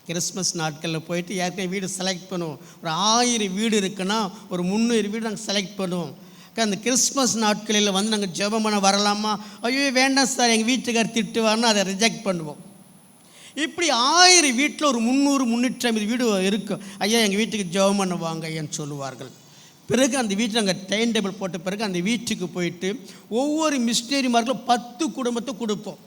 கிறிஸ்மஸ் நாட்களில் போயிட்டு ஏற்கனவே வீடு செலக்ட் பண்ணுவோம். ஒரு 1000 வீடு இருக்குன்னா ஒரு 300 வீடு நாங்கள் செலக்ட் பண்ணுவோம். அந்த கிறிஸ்மஸ் நாட்களில் வந்து நாங்கள் ஜெபம் பண்ண வரலாமா, ஐயோ வேண்டாம் சார் எங்கள் வீட்டுக்கார் திட்டுவார்னு அதை ரிஜெக்ட் பண்ணுவோம். இப்படி 1000 வீட்டில் ஒரு 300-350 வீடு இருக்கும். ஐயா எங்கள் வீட்டுக்கு ஜெபம் பண்ண வாங்க ஐயான்னு சொல்லுவார்கள். பிறகு அந்த வீட்டில் நாங்கள் டைம் டேபிள் போட்ட பிறகு அந்த வீட்டுக்கு போயிட்டு ஒவ்வொரு மிஷினரிமார்களும் 10 குடும்பத்தை கொடுப்போம்.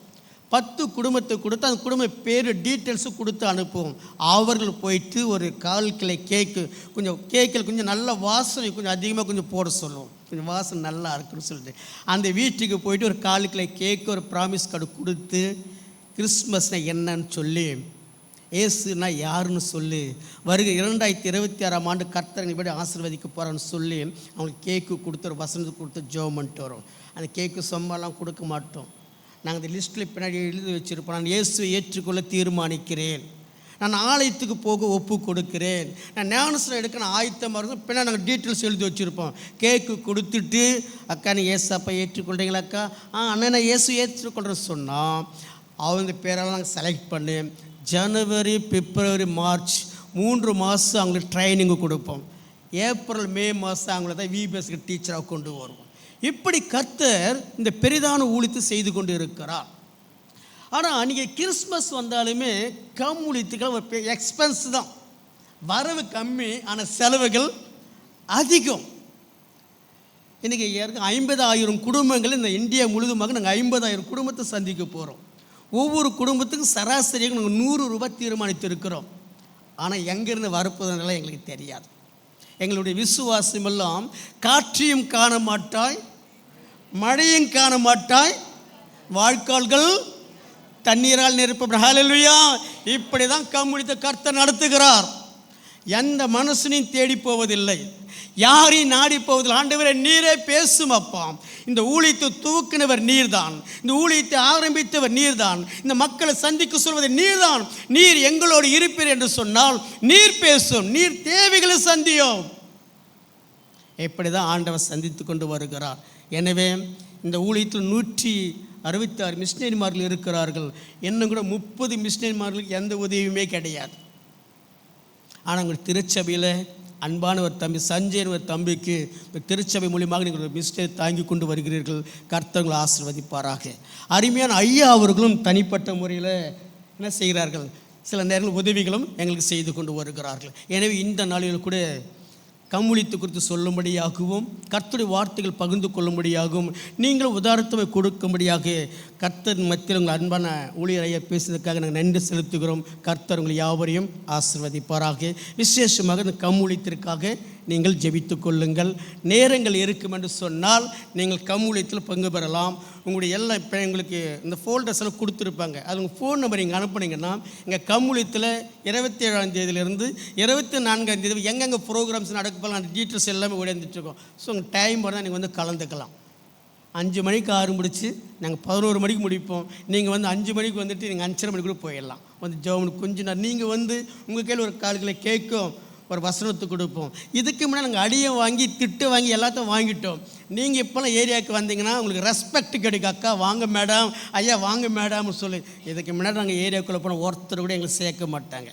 10 குடும்பத்தை கொடுத்து அந்த குடும்ப பேர் டீட்டெயில்ஸும் கொடுத்து அனுப்புவோம். அவர்கள் போயிட்டு ஒரு 1/4 கிலோ கேக்கு, கொஞ்சம் கேக்கில் கொஞ்சம் நல்ல வாசனை கொஞ்சம் அதிகமாக கொஞ்சம் போட சொல்லுவோம், கொஞ்சம் வாசனை நல்லா இருக்குன்னு சொல்லிட்டு அந்த வீட்டுக்கு போயிட்டு ஒரு 1/4 கிலோ கேக்கு ஒரு ப்ராமிஸ் கார்டு கொடுத்து கிறிஸ்மஸ்னா என்னன்னு சொல்லி, ஏசுனா யாருன்னு சொல்லி, வருகை 2026ஆம் ஆண்டு கர்த்தர் இப்படி ஆசீர்வதிக்க போகிறான்னு சொல்லி அவங்களுக்கு கேக்கு கொடுத்து ஒரு வசனத்தை கொடுத்து ஜெபம் பண்ணிட்டு வரோம். அந்த கேக்கு சொம்பெல்லாம் கொடுக்க மாட்டோம். நாங்கள் அந்த லிஸ்ட்டில் பின்னாடி எழுதி வச்சுருப்போம், நான் இயேசுவை ஏற்றுக்கொள்ள தீர்மானிக்கிறேன், நான் ஆலயத்துக்கு போக ஒப்பு கொடுக்கிறேன், நான் ஞானஸ்நானம் எடுக்க நான் ஆயத்தமாக இருக்கும். பின்னாடி நாங்கள் டீட்டெயில்ஸ் எழுதி வச்சுருப்போம். கேக்கு கொடுத்துட்டு அக்கா நீ ஏசப்பா ஏற்றுக்கொள்றீங்களா அக்கா, அண்ணன் நான் இயேசு ஏற்றுக்கொள்கிறேன்னு சொன்னால் அவங்க பேரெல்லாம் நாங்கள் செலக்ட் பண்ணி ஜனவரி பிப்ரவரி மார்ச் 3 மாதம் அவங்களுக்கு ட்ரைனிங்கு கொடுப்போம். ஏப்ரல் மே மாதம் அவங்கள தான் விபிஎஸ்க்கு டீச்சராக கொண்டு வருவோம். இப்படி கர்த்தர் இந்த பெரிதான ஊழியத்தை செய்து கொண்டு இருக்கிறார். ஆனால் அன்றைக்கி கிறிஸ்மஸ் வந்தாலுமே ஊழியத்துக்கள் ஒரு எக்ஸ்பென்ஸ் தான், வரவு கம்மி ஆனால் செலவுகள் அதிகம். இன்றைக்கி 50,000 குடும்பங்கள் இந்த இந்தியா முழுதுமாக நாங்கள் 50,000 குடும்பத்தை சந்திக்க போகிறோம். ஒவ்வொரு குடும்பத்துக்கும் சராசரியாக நாங்கள் 100 ரூபாய் தீர்மானித்திருக்கிறோம். ஆனால் எங்கேருந்து வரப்போதுனால எங்களுக்கு தெரியாது. எங்களுடைய விசுவாசமெல்லாம் காற்றையும் காண மாட்டாய், மழையும் காண மாட்டாய், வாழ்க்கால்கள் தண்ணீரால் நிரப்ப. ஹல்லேலூயா. இப்படி தான் கம்யூனித்த கர்த்தர் நடத்துகிறார். எந்த மனுஷனையும் தேடி போவதில்லை, யாரையும் நாடி போவதில்லை. ஆண்டவரே நீரே பேசும் அப்பா, இந்த ஊழியத்தை தூக்கினவர் நீர்தான், இந்த ஊழியத்தை ஆரம்பித்தவர் நீர்தான், இந்த மக்களை சந்திக்க சொல்வதை நீர்தான், நீர் எங்களோடு இருப்பீர் என்று சொன்னால் நீர் பேசும், நீர் தேவைகளை சந்தியும். இப்படி தான் ஆண்டவர் சந்தித்து கொண்டு வருகிறார். எனவே இந்த ஊழியத்தில் 166 மிஷினரிமார்கள் இருக்கிறார்கள். இன்னும் கூட 30 மிஷினரிமார்களுக்கு எந்த உதவியுமே கிடையாது. ஆனால் உங்கள் திருச்சபையில் அன்பான ஒரு தம்பி சஞ்சயன் ஒரு தம்பிக்கு திருச்சபை மூலியமாக நீங்கள் ஒரு மிஸ்டேக் தாங்கி கொண்டு வருகிறீர்கள். கர்த்தர்களை ஆசீர்வதிப்பாராக. அருமையான ஐயா அவர்களும் தனிப்பட்ட முறையில் என்ன செய்கிறார்கள், சில நேரங்கள் உதவிகளும் எங்களுக்கு செய்து கொண்டு வருகிறார்கள். எனவே இந்த நாளில் கூட கம்முழித்து குறித்து சொல்லும்படியாகவும் கர்த்தருடைய வார்த்தைகள் பகிர்ந்து கொள்ளும்படியாகவும் நீங்களும் உதாரணத்தை கொடுக்கும்படியாக கர்த்தர் மத்தியில் உங்கள் அன்பான ஊழியரையை பேசுவதற்காக நாங்கள் நன்றி செலுத்துகிறோம். கர்த்தர் உங்கள் யாவரையும் ஆசீர்வதிப்பாராக. விசேஷமாக இந்த கம்முழித்திற்காக நீங்கள் ஜெபித்து கொள்ளுங்கள். நேரங்கள் இருக்கும் என்று சொன்னால் நீங்கள் கம்முழித்தில் பங்கு பெறலாம். உங்களுடைய எல்லா இப்போ எங்களுக்கு இந்த ஃபோல்டர்ஸ் எல்லாம் கொடுத்துருப்பாங்க, அது உங்கள் ஃபோன் நம்பர் நீங்கள் அனுப்புனீங்கன்னா எங்கள் கம்முழித்தில் 27ஆம் தேதியிலிருந்து 24ஆம் தேதி எங்கெங்கே ப்ரோக்ராம்ஸ் நடக்கப்போலாம் அந்த டீட்டெயில்ஸ் எல்லாமே ஓடிந்துட்டுருக்கோம். ஸோ உங்கள் டைம் போனால் நீங்கள் வந்து கலந்துக்கலாம். 5 மணிக்கு ஆரம்பிச்சு நாங்கள் 11 மணிக்கு முடிப்போம். நீங்கள் வந்து 5 மணிக்கு வந்துட்டு நீங்கள் 5:30 மணிக்கு கூட போயிடலாம். வந்து ஜெபம் கொஞ்சம் நேரம் நீங்கள் வந்து உங்கள் கையில் ஒரு கால்களை கேட்கும் ஒரு வசனத்தை கொடுப்போம். இதுக்கு முன்னாடி நாங்கள் அடியை வாங்கி திட்டு வாங்கி எல்லாத்தையும் வாங்கிட்டோம். நீங்கள் இப்போலாம் ஏரியாவுக்கு வந்தீங்கன்னா உங்களுக்கு ரெஸ்பெக்ட் கிடைக்கும். அக்கா வாங்க மேடம், ஐயா வாங்க மேடம்னு சொல்லி. இதுக்கு முன்னாடி நாங்கள் ஏரியாவுக்குள்ளே போனால் ஒருத்தர் கூட எங்களை சேர்க்க மாட்டாங்க.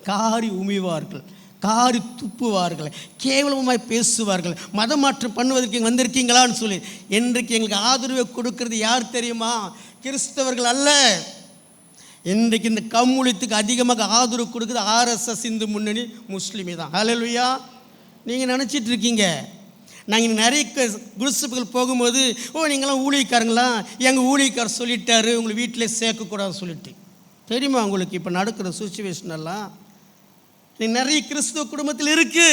காரி உமிவார்கள், காரி துப்புவார்கள், கேவலமாய் பேசுவார்கள். மதம் மாற்றம் பண்ணுவதற்கு இங்கே வந்திருக்கீங்களான்னு சொல்லி இன்றைக்கு எங்களுக்கு ஆதரவை கொடுக்கறது யார் தெரியுமா? கிறிஸ்தவர்கள் அல்ல. இன்றைக்கு இந்த கம்முழித்துக்கு அதிகமாக ஆதரவு கொடுக்குறது RSS, இந்து முன்னணி, முஸ்லீமே தான். ஹல்லேலூயா. நீங்கள் நினச்சிட்டு இருக்கீங்க நாங்கள் நிறைய குரூப்புகள் போகும்போது, நீங்களாம் ஊழியக்காரங்களா, எங்கள் ஊழியக்காரர் சொல்லிட்டாரு உங்களை வீட்டிலே சேர்க்கக்கூடாதுன்னு சொல்லிட்டு. தெரியுமா உங்களுக்கு இப்போ நடக்கிற சுச்சுவேஷன் எல்லாம்? நிறைய கிறிஸ்துவ குடும்பத்தில் இருக்குது.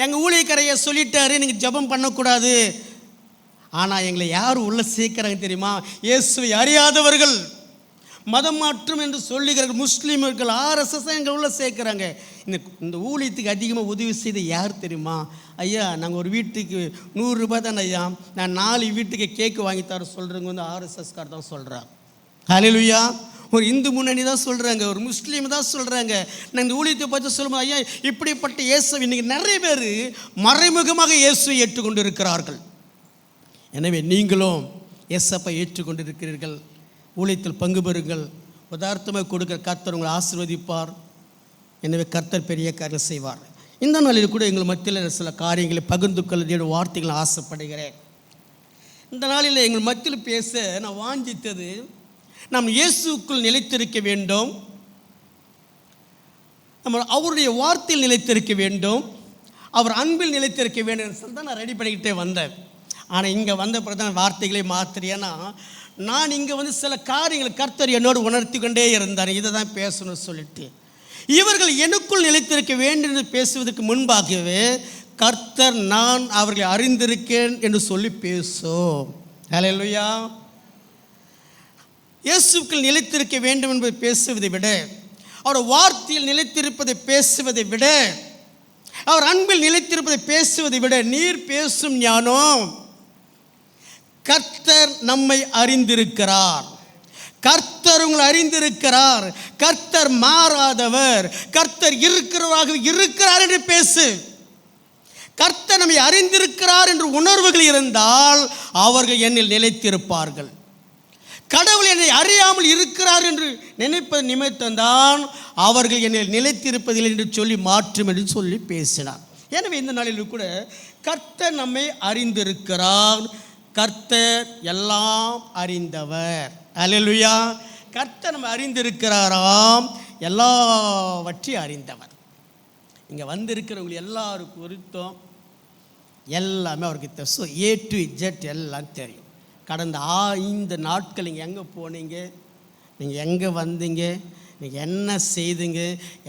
எங்கள் ஊழியக்காரையை சொல்லிட்டாரு நீங்கள் ஜெபம் பண்ணக்கூடாது. ஆனால் எங்களை யார் உள்ளே சேர்க்குறாங்க தெரியுமா? இயேசுவை அறியாதவர்கள், மதம் மாற்றம் என்று சொல்லுகிறார்கள் முஸ்லீம்கள், RSS எங்களை உள்ள சேர்க்குறாங்க. இந்த ஊழியத்துக்கு அதிகமாக உதவி செய்த யார் தெரியுமா? ஐயா நாங்கள் ஒரு வீட்டுக்கு 100 ரூபாய் தானே ஐயா, நான் 4 வீட்டுக்கு கேக்கு வாங்கித்தார சொல்கிறவங்க வந்து RSSகார் தான் சொல்கிறாங்க. ஹல்லேலூயா. ஒரு இந்து முன்னணி தான் சொல்கிறாங்க, ஒரு முஸ்லீம் தான் சொல்கிறாங்க. நான் இந்த ஊழியத்தை பார்த்து சொல்லும்போது ஐயா இப்படிப்பட்ட இயேசுவை இன்றைக்கி நிறைய பேர் மறைமுகமாக இயேசுவை ஏற்றுக்கொண்டு இருக்கிறார்கள். எனவே நீங்களும் இயேசப்பை ஏற்றுக்கொண்டு இருக்கிறீர்கள். ஊழியத்தில் பங்கு பெறுங்கள். உதாரணமாக கொடுக்கிற கர்த்தர் உங்களை ஆசீர்வதிப்பார். எனவே கர்த்தர் பெரிய காரியம் செய்வார். இந்த நாளில் கூட எங்கள் மத்தியில் சில காரியங்களை பகிர்ந்து கொள்ள வார்த்தைகளை ஆசைப்படுகிறேன். இந்த நாளில் எங்கள் மத்தியில் பேச நான் வாஞ்சித்தது, நாம் இயேசுக்குள் நிலைத்திருக்க வேண்டும், நம்ம அவருடைய வார்த்தையில் நிலைத்திருக்க வேண்டும், அவர் அன்பில் நிலைத்திருக்க வேண்டும் சொல்லி தான் நான் ரெடி பண்ணிக்கிட்டே வந்தேன். ஆனால் இங்கே வந்த பிறகு தான் வார்த்தைகளை மாற்றியேன்னா, நான் இங்கே வந்து சில காரியங்களை கர்த்தர் என்னோடு உணர்த்தி கொண்டே இருந்தார். இதை தான் பேசணும்னு சொல்லிட்டு இவர்கள் எனக்குள் நிலைத்திருக்க வேண்டும் என்று பேசுவதற்கு முன்பாகவே கர்த்தர் நான் அவர்களை அறிந்திருக்கேன் என்று சொல்லி பேசும். ஹல்லேலூயா. இயேசுக்குள் நிலைத்திருக்க வேண்டும் என்பதை பேசுவதை விட, அவர் வார்த்தையில் நிலைத்திருப்பதை பேசுவதை விட, அவர் அன்பில் நிலைத்திருப்பதை பேசுவதை விட நீர் பேசும் ஞானம். கர்த்தர் நம்மை அறிந்திருக்கிறார், கர்த்தர் உங்களை அறிந்திருக்கிறார், கர்த்தர் மாறாதவர், கர்த்தர் இருக்கிறார் என்று பேசு. கர்த்தர் நம்மை அறிந்திருக்கிறார் என்று உணர்வுகள் இருந்தால் அவர்கள் என்னில் நிலைத்திருப்பார்கள். கடவுள் என்னை அறியாமல் இருக்கிறார் என்று நினைப்பது நிமித்தம்தான் அவர்கள் என்னை நிலைத்திருப்பதில்லை என்று சொல்லி மாற்றும் என்று சொல்லி பேசினார். எனவே இந்த நாளில் கூட கர்த்தர் நம்மை அறிந்திருக்கிறார், கர்த்தர் எல்லாம் அறிந்தவர். அல்லேலூயா. கர்த்தர் நம்ம அறிந்திருக்கிறாராம், எல்லாவற்றையும் அறிந்தவர். இங்கே வந்திருக்கிறவங்க எல்லாருக்கும் குறித்தும் எல்லாமே அவருக்கு தெரியும். A to Z எல்லாம் தெரியும். கடந்த 5 நாட்கள் நீங்கள் எங்கே போனீங்க, நீங்கள் எங்கே வந்தீங்க, நீங்கள் என்ன செய்துங்க,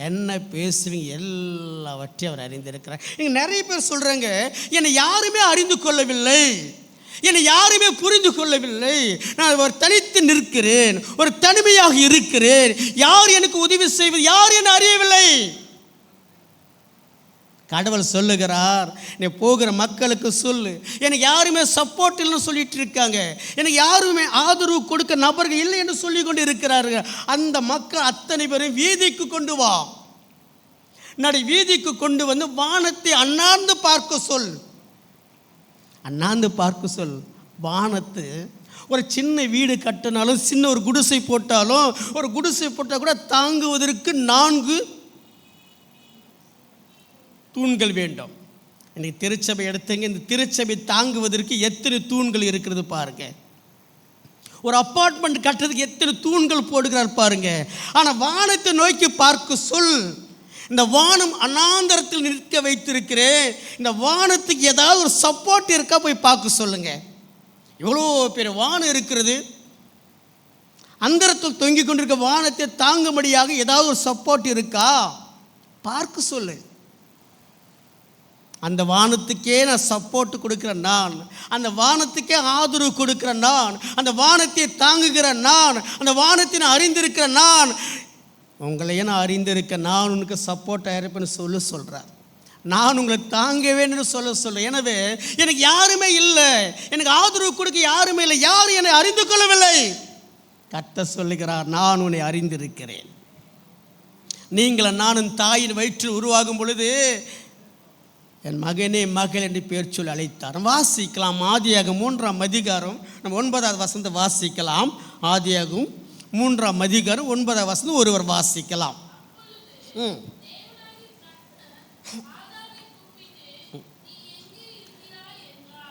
என்ன பேசுவீங்க, எல்லாவற்றையும் அவர் அறிந்திருக்கிறார். இங்கே நிறைய பேர் சொல்கிறாங்க, என்னை யாருமே அறிந்து கொள்ளவில்லை, என்னை யாருமே புரிந்து கொள்ளவில்லை, நான் ஒரு தனித்து நிற்கிறேன், ஒரு தனிமையாக இருக்கிறேன், யார் எனக்கு உதவி செய்வது, யார் என்னை அறியவில்லை. கடவுள் சொல்லுகிறார், நீ போகிற மக்களுக்கு சொல்லு, எனக்கு யாருமே சப்போர்ட் இல்லைன்னு சொல்லிட்டு இருக்காங்க, எனக்கு யாருமே ஆதரவு கொடுக்க நபர்கள் இல்லை என்று சொல்லி கொண்டு இருக்கிறார்கள். அந்த மக்கள் அத்தனை பேரும் வீதிக்கு கொண்டு வா, நடை வீதிக்கு கொண்டு வந்து வானத்தை அண்ணாந்து பார்க்க சொல். அண்ணாந்து பார்க்க சொல். வானத்து ஒரு சின்ன வீடு கட்டினாலும், சின்ன ஒரு குடிசை போட்டாலும், ஒரு குடிசை போட்டால் கூட தாங்குவதற்கு 4 தூண்கள் வேண்டும். இன்னைக்கு திருச்சபை எடுத்தீங்க, இந்த திருச்சபை தாங்குவதற்கு எத்தனை தூண்கள் இருக்கிறது பாருங்க. ஒரு அப்பார்ட்மெண்ட் கட்டுறதுக்கு எத்தனை தூண்கள் போடுகிறார் பாருங்க. ஆனால் வானத்தை நோக்கி பார்க்க சொல். இந்த வானம் அனாந்தரத்தில் நிற்க வைத்திருக்கிறேன். இந்த வானத்துக்கு ஏதாவது ஒரு சப்போர்ட் இருக்கா போய் பார்க்க சொல்லுங்க. எவ்வளோ பெரிய வானம் இருக்கிறது. அந்தரத்தில் தொங்கிக் கொண்டிருக்க வானத்தை தாங்கும்படியாக ஏதாவது ஒரு சப்போர்ட் இருக்கா பார்க்க சொல்லு. அந்த வானத்துக்கே நான் சப்போர்ட் கொடுக்கிறேன் நான், அந்த வானத்துக்கே ஆதரவு கொடுக்கிறேன் நான், அந்த வானத்தை தாங்குகிறேன் நான், அந்த வானத்தை நான் அறிந்திருக்கிறேன் நான், உங்களையே நான் அறிந்திருக்க நான் உனக்கு சப்போர்ட்டாக இருப்பேன்னு சொல்கிறார். நான் உங்களை தாங்க வேணும்னு சொல்கிறேன். எனவே எனக்கு யாருமே இல்லை, எனக்கு ஆதரவு கொடுக்க யாருமே இல்லை, யாரும் என்னை அறிந்து கொள்ளவில்லை. கர்த்தர் சொல்லுகிறார், நான் உன்னை அறிந்திருக்கிறேன். நீங்கள் நானும் தாயின் வயிற்றில் உருவாகும் பொழுது என் மகனே மகள் என்று பேர் சொல்லி அழைத்தார். வாசிக்கலாம் ஆதியாகமம் 3ஆம் அதிகாரம், நம்ம 9வது வசனத்தை வாசிக்கலாம். ஆதியாகமம் 3ஆம் அதிகாரம் 9வது வசனம் ஒருவர் வாசிக்கலாம்.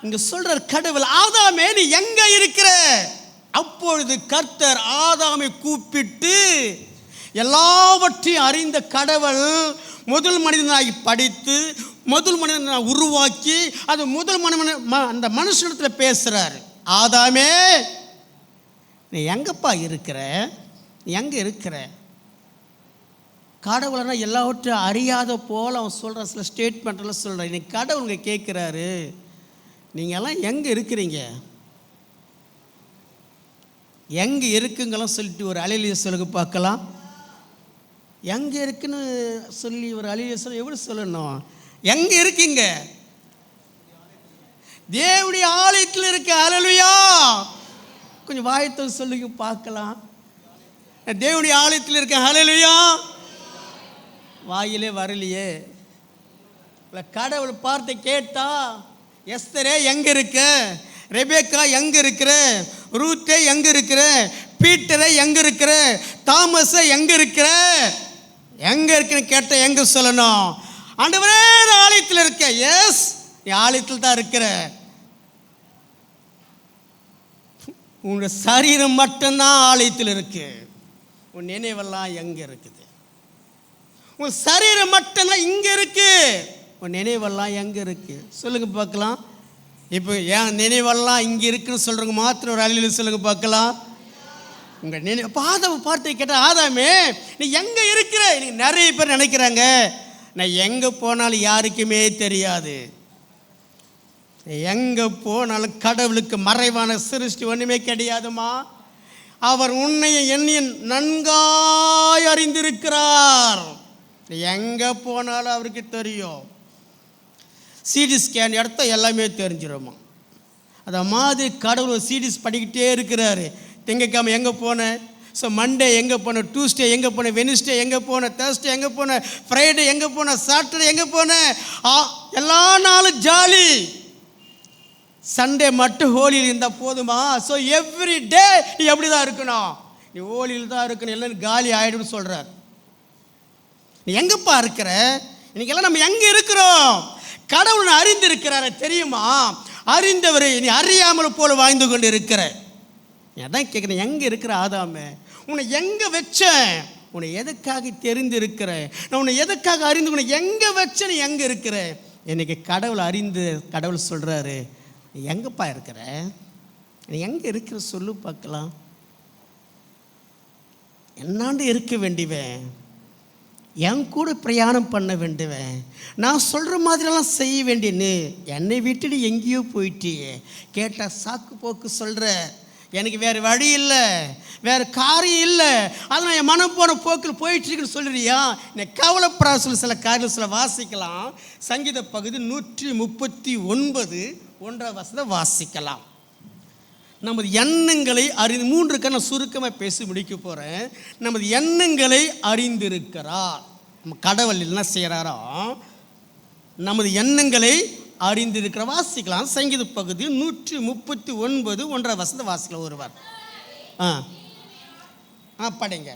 இங்க சொல்ற கடவுள், ஆதாமே நீ எங்க இருக்கிற? அப்பொழுது கர்த்தர் ஆதாமை கூப்பிட்டு, எல்லாவற்றையும் அறிந்த கடவுள் முதல் மனிதனாகி படித்து முதல் மனிதனை உருவாக்கி அது முதல் அந்த மனுஷனிடத்தில் பேசுகிறார். ஆதாமே நீ எங்கப்பா இருக்கிற? நீ எங்கே இருக்கிற? கடவுளனா எல்லாவற்றையும் அறியாத போல் அவன் சொல்கிற சில ஸ்டேட்மெண்ட்டெல்லாம் சொல்கிறான். இன்னைக்கு கடவுளுங்க கேட்குறாரு, நீங்கள்லாம் எங்கே இருக்கிறீங்க? எங்கே இருக்குங்கெல்லாம் சொல்லிட்டு ஒரு அலையிலேயே சொல்லுங்க பார்க்கலாம். எங்கே இருக்குன்னு சொல்லி ஒரு அழிய சொல்ல எப்படி சொல்லணும்? எங்கே இருக்கீங்க? தேவனுடைய ஆலயத்தில் இருக்க. அல்லேலூயா. கொஞ்சம் வாயத்தை சொல்லுங்க பார்க்கலாம். தேவனுடைய ஆலயத்தில் இருக்க. அல்லேலூயா. வாயிலே வரலையே. கடவுள் பார்த்து கேட்டா, எஸ்தரே எங்கே இருக்க? ரெபேக்கா எங்கே இருக்கிற? ரூத்தே எங்கே இருக்கிற? பீட்டரை எங்கே இருக்கிற? தாமஸை எங்கே இருக்கிற? எங்கே இருக்குன்னு கேட்ட எங்கே சொல்லணும்? ஆண்டவரே நான் ஆலயத்தில் இருக்க. எஸ், நீ ஆலயத்தில் தான் இருக்கிற. உன்னோட சரீரம் மட்டும்தான் ஆலயத்தில் இருக்கு. உன் நினைவெல்லாம் எங்கே இருக்குது? உன் சரீரம் மட்டும்தான் இங்கே இருக்கு. உன் நினைவெல்லாம் எங்கே இருக்கு? சொல்லுங்க பார்க்கலாம். இப்போ என் நினைவெல்லாம் இங்கே இருக்குன்னு சொல்கிறவங்க மாத்திரம் ஒரு அழியில் சொல்லுங்க பார்க்கலாம். உங்கள் நினைவு ஆதாமை பார்த்து கேட்டால், ஆதாமே நீ எங்கே இருக்கிற? இன்னைக்கு நிறைய பேர் நினைக்கிறாங்க, நான் எங்கே போனாலும் யாருக்குமே தெரியாது. எங்கே போனாலும் கடவுளுக்கு மறைவான சிருஷ்டி ஒன்றுமே கிடையாதுமா. அவர் உன்னையும் என்னையும் நன்காய் அறிந்திருக்கிறார். எங்கே போனாலும் அவருக்கு தெரியும். சிடி ஸ்கேன் எடுத்தால் எல்லாமே தெரிஞ்சிடுமா. அதை மாதிரி கடவுள் சிடிஸ் படிக்கிட்டே இருக்கிறாரு. திங்கக்கிழமை எங்கே போனேன், ஸோ மண்டே எங்கே போனேன், டியூஸ்டே எங்கே போனேன், வெனிஸ்டே எங்கே போனேன், தேர்ஸ்டே எங்கே போனேன், ஃப்ரைடே எங்கே போனேன், சாட்டர்டே எங்கே போனேன். எல்லா நாளும் ஜாலி. சண்டே மட்டும் ஹோலியில் இருந்தால் போதுமா? ஸோ எவ்ரி டே நீ எப்படி தான் இருக்கணும்? நீ ஹோலியில் தான் இருக்கணும், இல்லைன்னு காலி ஆகிடும்னு சொல்கிறார். நீ எங்கேப்பா இருக்கிற? இன்னைக்கெல்லாம் நம்ம எங்கே இருக்கிறோம்? கடவுள் அறிந்திருக்கிறார தெரியுமா? அறிந்தவரை நீ அறியாமல் போல வாழ்ந்து கொண்டு இருக்கிற. அதான் கேட்குறேன், எங்கே இருக்கிற ஆதாமே? உன்னை எங்கே வச்சேன்? உன்னை எதுக்காக தெரிந்திருக்கிற? நான் உன்னை எதுக்காக அறிந்து உன்னை எங்கே வச்சேன்? நீ எங்கே இருக்கிற? இன்னைக்கு கடவுள் அறிந்து கடவுள் சொல்கிறாரு, நீ எங்கேப்பா இருக்கிற? நீ எங்கே இருக்கிற சொல்லு பார்க்கலாம். என்னாண்டு இருக்க வேண்டியவன், என் கூட பிரயாணம் பண்ண வேண்டுவேன், நான் சொல்கிற மாதிரிலாம் செய்ய வேண்டியன்னு என்னை விட்டுட்டு எங்கேயோ போயிட்டியே. கேட்டால் சாக்கு போக்கு சொல்கிற, எனக்கு வேறு வழி இல்லை, வேறு காரியம் இல்லை, அதனால் என் மனம் போன போக்கில் போயிட்டுருக்குன்னு சொல்லுறியா? என்னை கவலைப்படாத சொல்லி சில காரியம் சில வாசிக்கலாம். சங்கீத பகுதி 139 1ஆம் வசனத்தை வாசிக்கலாம். நமது எண்ணங்களை அறிந்து 3 நான் சுருக்கமாக பேசி முடிக்க போகிறேன். நமது எண்ணங்களை அறிந்திருக்கிறார். நம்ம கடவுள் என்ன செய்கிறாரோ நமது எண்ணங்களை அறிந்திருக்கிற. வாசிக்கலாம் சங்கீத பகுதி 139 1ஆம் வசனத்தை வாசிக்கலாம் ஒருவர். படிங்க.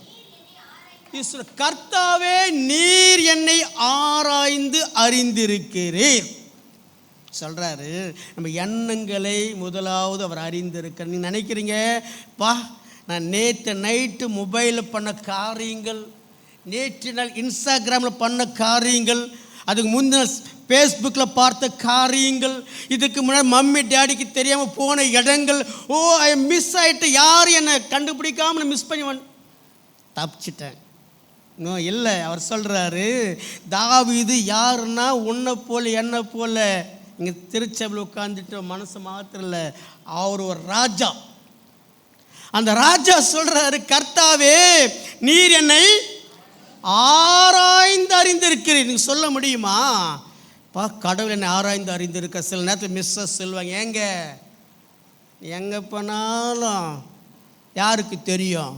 கர்த்தாவே நீர் என்னை ஆராய்ந்து அறிந்திருக்கிறீர். சொல்கிறாரு, நம்ம எண்ணங்களை முதலாவது அவர் அறிந்திருக்க. நீங்கள் நினைக்கிறீங்க, பா நான் நேற்று நைட்டு மொபைலில் பண்ண காரியங்கள், நேற்று நாள் இன்ஸ்டாகிராமில் பண்ண காரியங்கள், அதுக்கு முந்தின ஃபேஸ்புக்கில் பார்த்த காரியங்கள், இதுக்கு முன்னாடி மம்மி டேடிக்கு தெரியாமல் போன இடங்கள், ஓ ஐ மிஸ் ஆகிட்டு, யார் என்னை கண்டுபிடிக்காமல் நான் மிஸ் பண்ணி தப்பிச்சிட்டேன். இன்னும் இல்லை. அவர் சொல்கிறாரு, தாவீது யாருன்னா உன்னை போல் என்னை போல் இங்கே திருச்சபையில் உட்காந்துட்டு மனசு மாத்திரம் இல்லை, அவர் ஒரு ராஜா. அந்த ராஜா சொல்கிறாரு, கர்த்தாவே நீர் என்னை ஆராய்ந்து அறிந்திருக்கிறீர். நீங்கள் சொல்ல முடியுமா? கடவுள் என்னை ஆராய்ந்து அறிந்திருக்க. சில நேரத்தில் மிஸ்ஸஸ் சொல்லுவாங்க, எங்கே போனாலும் யாருக்கு தெரியும்,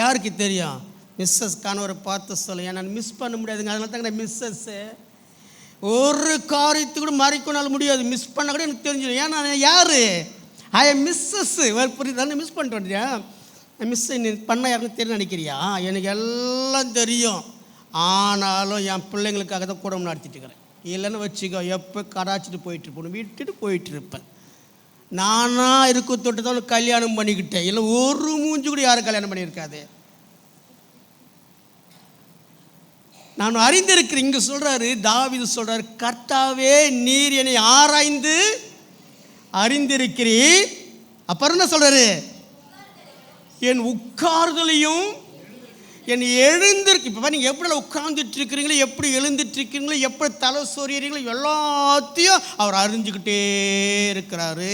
யாருக்கு தெரியும்? மிஸ்ஸஸ் கணவரை பார்த்து சொல்ல, ஏன்னா மிஸ் பண்ண முடியாதுங்க. அதனால தாங்க மிஸ்ஸஸ்ஸு ஒரு காரியத்துக்கு கூட மறைக்கனால முடியாது. மிஸ் பண்ண கூட எனக்கு தெரிஞ்சிடும். ஏன்னா யார் ஐ மிஸ்ஸஸ் புரியுது, மிஸ் பண்ணிட்டு வந்தியா, மிஸ் நீ பண்ண யாருன்னு தெரியும் நினைக்கிறியா? எனக்கு எல்லாம் தெரியும். ஆனாலும் என் பிள்ளைங்களுக்காக தான் குடும்பம் நடத்திட்டு இருக்கிறேன். இல்லைன்னு வச்சுக்கோ, எப்போ கடாச்சிட்டு போயிட்டுருப்பேன், விட்டுட்டு போயிட்டுருப்பேன். நானாக இருக்க தொட்டு தான் கல்யாணம் பண்ணிக்கிட்டேன். இல்லை ஒரு மூஞ்சி கூட யாரும் கல்யாணம் பண்ணியிருக்காது. நான் அறிந்திருக்கிறேன். இங்கே சொல்கிறாரு, தாவீது சொல்கிறாரு, கர்த்தாவே நீர் என்னை ஆராய்ந்து அறிந்திருக்கிறீர். அப்புறம் என்ன சொல்கிறாரு, என் உட்கார்தலையும் என் எழுந்திருக்கு. இப்போ நீங்கள் எப்படி உட்கார்ந்துட்டு இருக்கிறீங்களோ, எப்படி எழுந்துட்டு இருக்கீங்களோ, எப்படி தலை சொறியறீங்களோ, எல்லாத்தையும் அவர் அறிஞ்சுக்கிட்டே இருக்கிறாரு.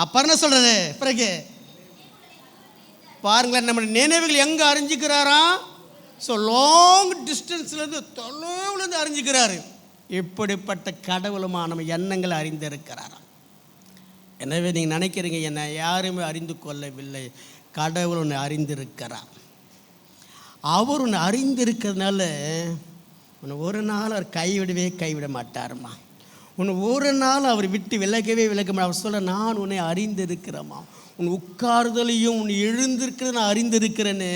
அப்புறம் என்ன சொல்கிறது, பிறகு பாருங்களேன், நம்மளுடைய நினைவுகள் எங்கே அறிஞ்சிக்கிறாரா? So long டிஸ்டன்ஸ்லேருந்து தொலைவுலேருந்து அறிஞ்சிக்கிறாரு. இப்படிப்பட்ட கடவுளுமா நம்ம எண்ணங்களை அறிந்திருக்கிறாராம். எனவே நீங்கள் நினைக்கிறீங்க, என்னை யாருமே அறிந்து கொள்ளவில்லை. கடவுள் ஒன்று அறிந்திருக்கிறார். அவர் ஒன்று அறிந்திருக்கிறதுனால உன்னை ஒரு நாள் அவர் கைவிட மாட்டாருமா. உன்னை ஒரு நாள் அவர் விட்டு விலக மாட்டார். அவர் சொல்ல, நான் உன்னை அறிந்திருக்கிறேம்மா. உன் உட்கார்தலையும் உன் எழுந்திருக்கிறது நான் அறிந்திருக்கிறேன்னு.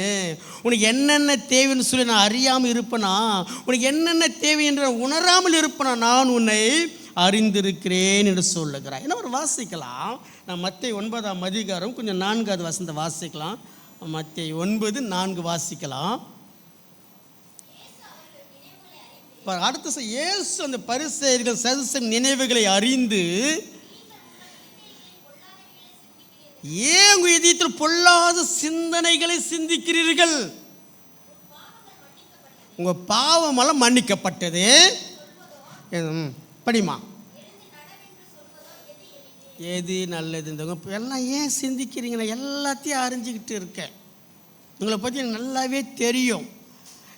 உனக்கு என்னென்ன தேவைன்னு சொல்லி நான் அறியாமல் இருப்பேனா, உனக்கு என்னென்ன தேவை என்று உணராமல் இருப்பேனா, நான் உன்னை அறிந்திருக்கிறேன் என்று சொல்லுகிறார். என்ன ஒரு வாசிக்கலாம், நான் மத்தேயு 9ஆம் அதிகாரம் கொஞ்சம் 4வது வசனத்தை வாசிக்கலாம். மத்தேயு 9:4 வாசிக்கலாம். அடுத்த இயேசு அந்த பரிசேயர்கள் சதுசேயர் நினைவுகளை அறிந்து, ஏன் உங்கள் இதயத்தில் பொல்லாத சிந்தனைகளை சிந்திக்கிறீர்கள்? உங்கள் பாவமெல்லாம் மன்னிக்கப்பட்டது. படிமா, எது நல்லது இந்த எல்லாம் ஏன் சிந்திக்கிறீங்க? நான் எல்லாத்தையும் அறிஞ்சிக்கிட்டு இருக்கேன். உங்களை பற்றி எனக்கு நல்லாவே தெரியும்.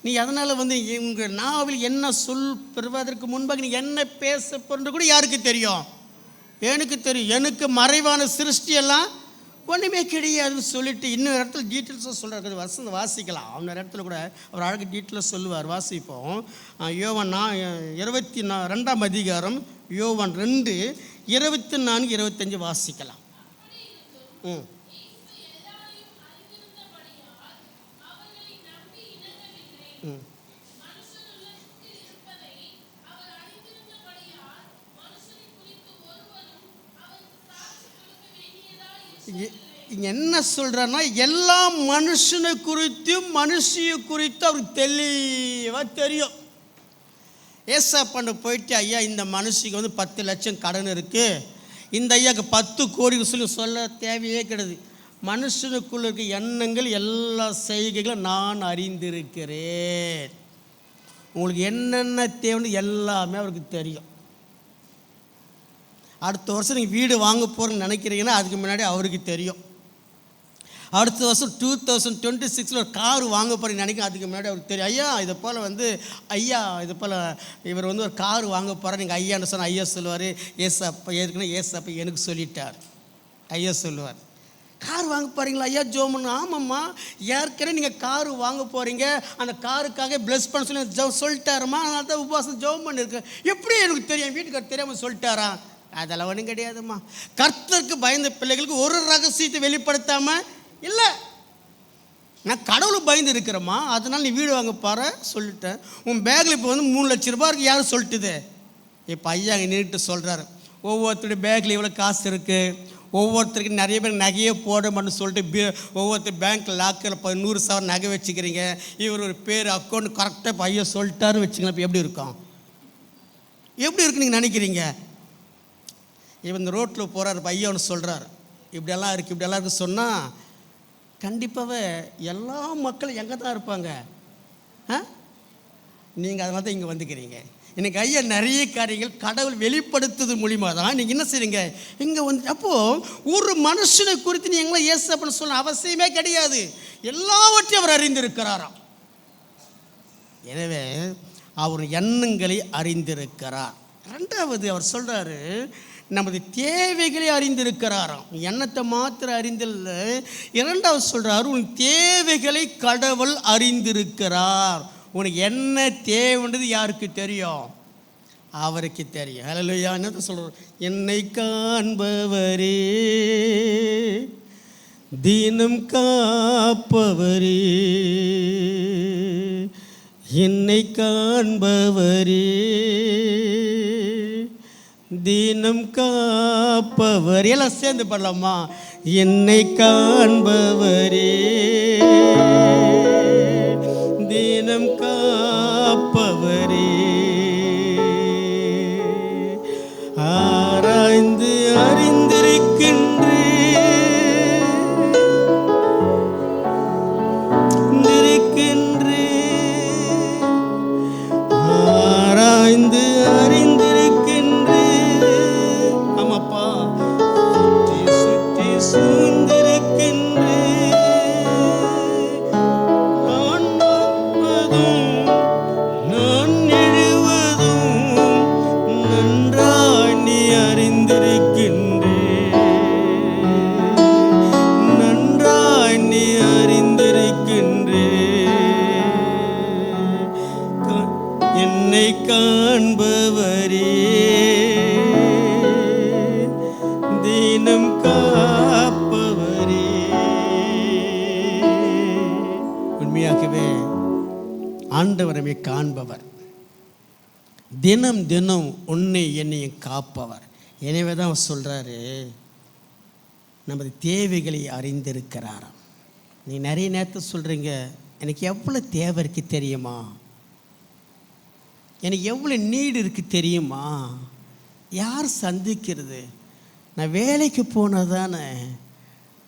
நீ அதனால் உங்கள் நாவில் என்ன சொல் பெறுவதற்கு முன்பாக நீ என்ன பேச போகிறது கூட யாருக்கு தெரியும்? எனக்கு தெரியும். எனக்கு மறைவான சிருஷ்டியெல்லாம் ஒன்றுமே கிடையாதுன்னு சொல்லிட்டு இன்னொரு இடத்துல டீட்டெயில்ஸாக சொல்கிறார். வசந்த வாசிக்கலாம். இன்னொரு இடத்துல கூட அவர் அழகு டீட்டெயிலாக சொல்லுவார். வாசிப்போம். யோவான் 22ஆம் அதிகாரம், யோவான் 2:24-25 வாசிக்கலாம். இங்கே என்ன சொல்கிறேன்னா, எல்லா மனுஷனை குறித்தும் மனுஷியை குறித்து அவருக்கு தெளிவாக தெரியும். ஏசாப்பாண்ட போயிட்டு, ஐயா இந்த மனுஷிக்கு 10 லட்சம் கடன் இருக்குது, இந்த ஐயாவுக்கு 10 கோடி சொல்லி சொல்ல தேவையே கிடையாது. மனுஷனுக்குள்ள இருக்க எண்ணங்கள் எல்லா செய்கைகளும் நான் அறிந்திருக்கிறேன். உங்களுக்கு என்னென்ன தேவைன்னு எல்லாமே அவருக்கு தெரியும். அடுத்த வருஷம் நீங்கள் வீடு வாங்க போகிறேன்னு நினைக்கிறீங்கன்னா அதுக்கு முன்னாடி அவருக்கு தெரியும். அடுத்த வருஷம் 2026 ஒரு கார் வாங்க போகிறீங்க நினைக்கிறேன், அதுக்கு முன்னாடி அவருக்கு தெரியும். ஐயா இதை போல் ஐயா இது போல் இவர் ஒரு கார் வாங்க போகிறார், நீங்கள் ஐயான்னு சொன்னால் ஐயா சொல்லுவார், ஏசப்பா ஏற்கனவே ஏசப்பா எனக்கு சொல்லிட்டார். ஐயா சொல்லுவார், கார் வாங்க போகிறீங்களா ஐயா? ஜோமன், ஆமாம்மா ஏற்கனவே நீங்கள் காரு வாங்க போகிறீங்க, அந்த காருக்காக ப்ளஸ் பண்ண சொல்லி சொல்லிட்டாருமா, அதனால தான் உபவாசம் ஜோம் பண்ணியிருக்கேன். எப்படி எனக்கு தெரியும்? வீட்டுக்கார் தெரியாமல் சொல்லிட்டாரா? அதெல்லாம் ஒன்றும் கிடையாதும்மா. கர்த்தருக்கு பயந்த பிள்ளைகளுக்கு ஒரு ரகசியத்தை வெளிப்படுத்தாமல் இல்லை. நான் கடவுளுக்கு பயந்து இருக்கிறேம்மா, அதனால் நீ வீடு வாங்க பாரு சொல்லிட்டேன். உன் பேக்கில் இப்போ 3 லட்ச ரூபா இருக்கு, யாரும் சொல்லிட்டுது? இப்போ ஐயா அங்கே நின்றுட்டு சொல்கிறாரு, ஒவ்வொருத்தருடைய பேக்கில் இவ்வளோ காசு இருக்குது, ஒவ்வொருத்தருக்கு நிறைய பேர் நகையே போடணும்னு சொல்லிட்டு ஒவ்வொருத்தர் பேங்க் லாக்கரில் 100,000 நகை வச்சுக்கிறீங்க. இவர் ஒரு பேர் அக்கௌண்ட் கரெக்டாக இப்போ ஐயா சொல்லிட்டாரு வச்சுக்கலாம். இப்போ எப்படி இருக்கும்? எப்படி இருக்குன்னு நீங்கள் நினைக்கிறீங்க? இவன் இந்த ரோட்டில் போகிறாரு, இப்போ ஐயா ஒன்று சொல்கிறார், இப்படியெல்லாம் இருக்குது இப்படியெல்லாம் இருக்குது சொன்னால் கண்டிப்பாகவே எல்லா மக்களும் எங்கே தான் இருப்பாங்க? நீங்கள் அதனால தான் இங்கே வந்துக்கிறீங்க. எனக்கு ஐயா நிறைய காரியங்கள் கடவுள் வெளிப்படுத்துறது மூலிமா தான் நீங்கள் என்ன செய்றீங்க இங்கே வந்து. அப்போது ஒரு மனுஷனை குறித்து நீ எங்களை ஏசப்பன்னு சொல்ல அவசியமே கிடையாது. எல்லாவற்றையும் அவர் அறிந்திருக்கிறாராம். எனவே அவர் எண்ணங்களை அறிந்திருக்கிறார். ரெண்டாவது அவர் சொல்கிறாரு, நமது தேவைகளை அறிந்திருக்கிறாராம். எண்ணத்தை மாத்திரம் அறிந்தில்ல, இரண்டாவது சொல்கிறார், உன் தேவைகளை கடவுள் அறிந்திருக்கிறார். உனக்கு என்ன தேவைன்றது யாருக்கு தெரியும்? அவருக்கு தெரியும். ஹல்லேலூயா. என்ன சொல்கிறார்? என்னை காண்பவரே, தினம் காப்பவரே, என்னை காண்பவரே, தினம் காப்பவர். எல்லாம் சேர்ந்து பாடலாமா? என்னை காண்பவரே, தினம் காப்பவரே, ஆராய்ந்து அறிந்திருக்கின்றே, ஆராய்ந்து அறிந்திருக்கின்றே. ஆமாப்பா, சுற்றி சூழ்ந்திருக்கின்றே, நான் நடப்பதும் நான் எழுவதும் நன்றாய் நீ அறிந்திருக்கின்றே, நன்றாய் நீ அறிந்திருக்கின்றே. என்னை காண்பவரே, தினம் காப்பவரே. உண்மையாகவே ஆண்டவரமே காண்பவர், தினம் தினம் உன்னை என்னையும் காப்பவர். எனவே தான் அவர் சொல்கிறாரு, நமது தேவைகளை அறிந்திருக்கிறாராம். நீ நிறைய நேரத்தில் சொல்கிறீங்க, எனக்கு எவ்வளோ தேவை இருக்குது தெரியுமா, எனக்கு எவ்வளோ நீடு இருக்குது தெரியுமா, யார் சந்திக்கிறது, நான் வேலைக்கு போனால் தானே,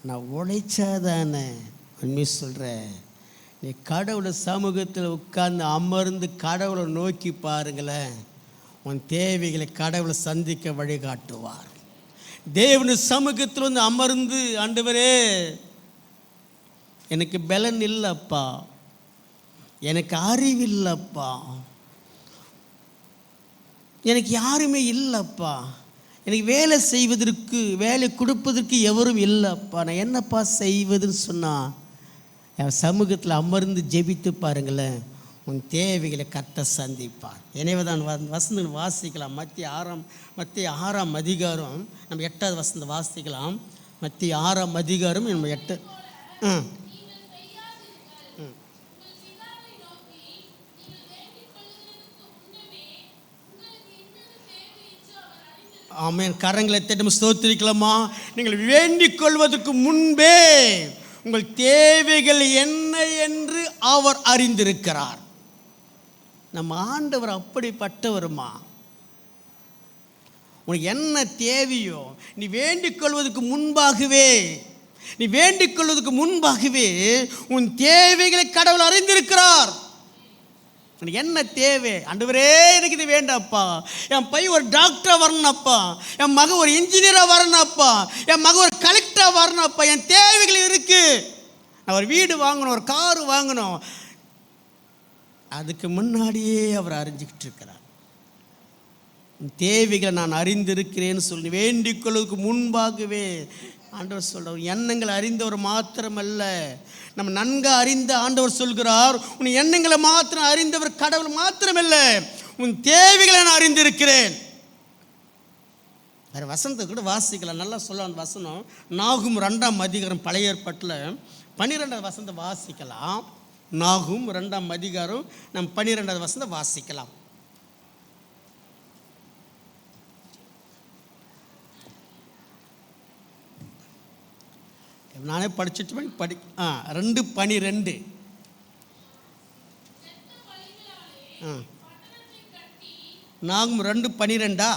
நான் உழைச்சா தானே. உண்மை சொல்கிறேன், நீ கடவுளை சமூகத்தில் உட்கார்ந்து அமர்ந்து கடவுளை நோக்கி பாருங்களேன், உன் தேவைகளை கடவுளை சந்திக்க வழிகாட்டுவார். தேவனு சமூகத்தில் வந்து அமர்ந்து, ஆண்டவரே எனக்கு பலன் இல்லைப்பா, எனக்கு அறிவில்லைப்பா, எனக்கு யாருமே இல்லைப்பா, எனக்கு வேலை செய்வதற்கு வேலை கொடுப்பதற்கு எவரும் இல்லைப்பா, நான் என்னப்பா செய்வதுன்னு சொன்னால் என் சமூகத்தில் அமர்ந்து ஜெபித்து பாருங்களேன், உன் தேவைகளை கட்ட சந்திப்பார். எனவே தான் வசனம் வாசிக்கலாம். மத்திய 6ஆம் அதிகாரம் நம்ம 8வது வசனத்தை வாசிக்கலாம். மத்திய 6ஆம் அதிகாரம் நம்ம 8. ஆமென். கரங்களை தட்டி ஸ்தோத்திரிக்கலாமா? நீங்கள் வேண்டிக் கொள்வதற்கு முன்பே உங்கள் தேவைகள் என்ன என்று அவர் அறிந்திருக்கிறார். நம்ம ஆண்டவர் அப்படிப்பட்டவருமா? உனக்கு என்ன தேவையோ நீ வேண்டிக் கொள்வதற்கு முன்பாகவே உன் தேவைகளை கடவுள் அறிந்திருக்கிறார். எனக்கு என்ன தேவை? ஆண்டவரே எனக்கு இது வேண்டாப்பா, என் பையன் ஒரு டாக்டராக வரணும்ப்பா, என் மகன் ஒரு இன்ஜினியராக வரணும்ப்பா, என் மகன் ஒரு கலெக்டராக வரணும்ப்பா, என் தேவைகள் இருக்குது. நான் ஒரு வீடு வாங்கணும், ஒரு காரு வாங்கணும். அதுக்கு முன்னாடியே அவர் அறிஞ்சிக்கிட்டு இருக்கிறார். தேவைகளை நான் அறிந்திருக்கிறேன்னு சொல்லி வேண்டிக் கொள்வதற்கு முன்பாகவே ஆண்டவர் சொல்கிறார். எண்ணங்களை அறிந்தவர் மாத்திரமல்ல, நம்ம நன்கு அறிந்த ஆண்டவர் சொல்கிறார், உன் எண்ணங்களை மாத்திரம் அறிந்தவர் கடவுள் மாத்திரமல்ல, உன் தேவைகளை நான் அறிந்திருக்கிறேன். வேறு வசனத்தை கூட வாசிக்கலாம், நல்லா சொல்ல. அந்த வசனம் நாகும் 2ஆம் அதிகாரம் பழைய ஏற்பாட்டில் 12வது வசனத்தை வாசிக்கலாம். நாகும் 2ஆம் அதிகாரம் நம்ம 12வது வசனத்தை வாசிக்கலாம். நானே படிச்சுட்டு படி 2:12. நாங்கள் 2:12.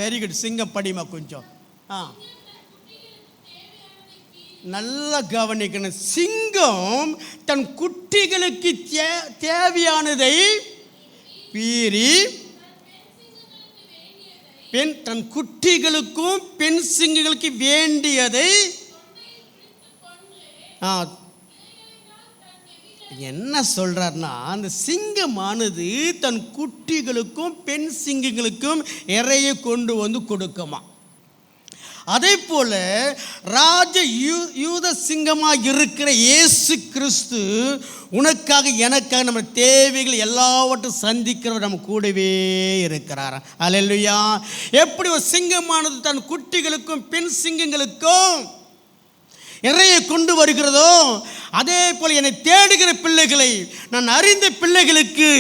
Very good. சிங்கம் படிமா கொஞ்சம். நல்லா கவனிக்கணும். சிங்கம் தன் குட்டிகளுக்கு தேவையானதை பீறி தன் குட்டிகளுக்கும் பெண் சிங்கங்களுக்கு வேண்டியதை என்ன சொல்றாருன்னா, அந்த சிங்கமானது தன் குட்டிகளுக்கும் பெண் சிங்கங்களுக்கும் இறையை கொண்டு வந்து கொடுக்குமா. அதே போல யூத சிங்கமாக இருக்கிற இயேசு கிறிஸ்து உனக்காக எனக்காக நம்ம தேவைகள் எல்லாவற்றையும் சந்திக்கிறவர் நம்ம கூடவே இருக்கிறார். அல்லேலூயா. எப்படி ஒரு சிங்கமானது தன் குட்டிகளுக்கும் பெண் சிங்கங்களுக்கும் இறையை கொண்டு வருகிறதோ, அதே போல் என்னை தேடுகிற பிள்ளைகளை, நான் அறிந்த பிள்ளைகளுக்கு